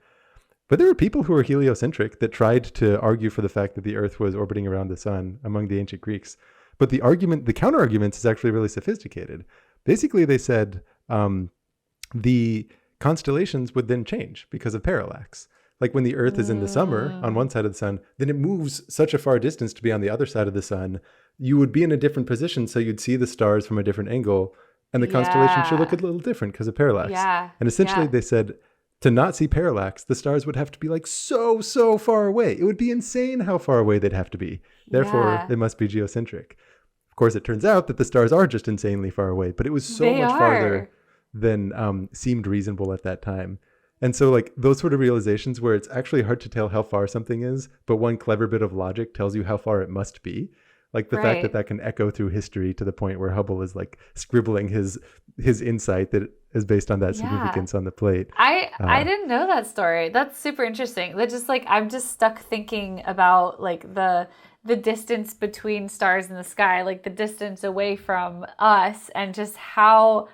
But there were people who were heliocentric that tried to argue for the fact that the Earth was orbiting around the sun among the ancient Greeks. But the counter argument is actually really sophisticated. Basically, they said the constellations would then change because of parallax. Like when the Earth is in the summer on one side of the sun, then it moves such a far distance to be on the other side of the sun. You would be in a different position, so you'd see the stars from a different angle, and the constellation should look a little different because of parallax. Yeah. And essentially, they said to not see parallax, the stars would have to be like so far away. It would be insane how far away they'd have to be. Therefore, they must be geocentric. Of course, it turns out that the stars are just insanely far away, but it was so much farther than seemed reasonable at that time. And so like those sort of realizations where it's actually hard to tell how far something is, but one clever bit of logic tells you how far it must be. Like the fact that can echo through history to the point where Hubble is like scribbling his insight that is based on that significance on the plate. I didn't know that story. That's super interesting. That just like, I'm just stuck thinking about like the distance between stars in the sky, like the distance away from us, and just how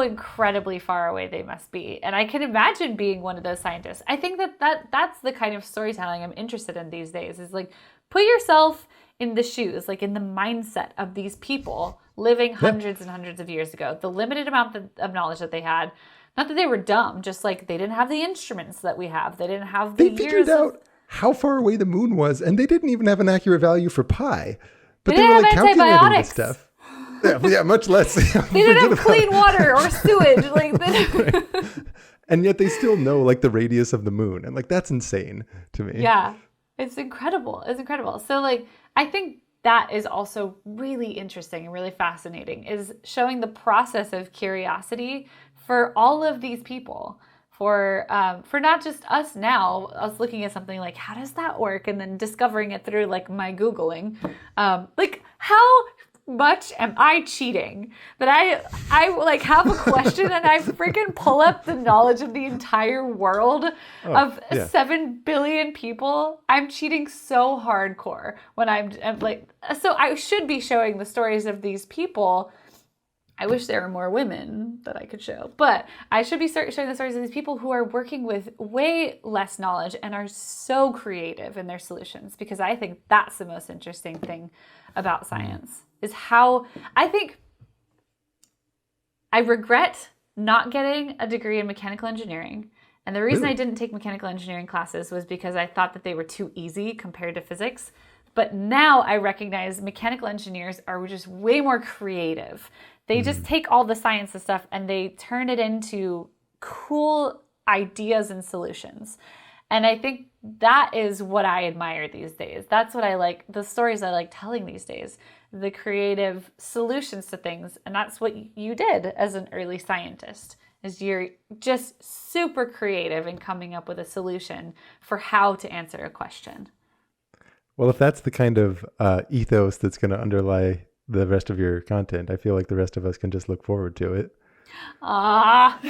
incredibly far away they must be. And I can imagine being one of those scientists. I think that's the kind of storytelling I'm interested in these days, is like put yourself in the shoes, like in the mindset of these people living hundreds and hundreds of years ago, the limited amount of knowledge that they had. Not that they were dumb, just like they didn't have the instruments that we have. They didn't have the years. They figured out how far away the moon was, and they didn't even have an accurate value for pi. But they were like calculating this stuff. Yeah, much less. They didn't have clean water or sewage. And yet they still know like the radius of the moon. And like, that's insane to me. Yeah, it's incredible. It's incredible. So like, I think that is also really interesting and really fascinating, is showing the process of curiosity for all of these people. For not just us now, us looking at something like, how does that work? And then discovering it through like my Googling. Like, how much am I cheating that I like have a question and I freaking pull up the knowledge of the entire world of 7 billion people? I'm cheating so hardcore when I'm like, so I should be showing the stories of these people. I wish there were more women that I could show, but I should be showing the stories of these people who are working with way less knowledge and are so creative in their solutions, because I think that's the most interesting thing about science, is how I think I regret not getting a degree in mechanical engineering. And the reason I didn't take mechanical engineering classes was because I thought that they were too easy compared to physics. But now I recognize mechanical engineers are just way more creative. They just take all the science and stuff and they turn it into cool ideas and solutions. And I think that is what I admire these days. That's what I like, the stories I like telling these days, the creative solutions to things. And that's what you did as an early scientist, is you're just super creative in coming up with a solution for how to answer a question. Well, if that's the kind of ethos that's going to underlie the rest of your content, I feel like the rest of us can just look forward to it. Ah.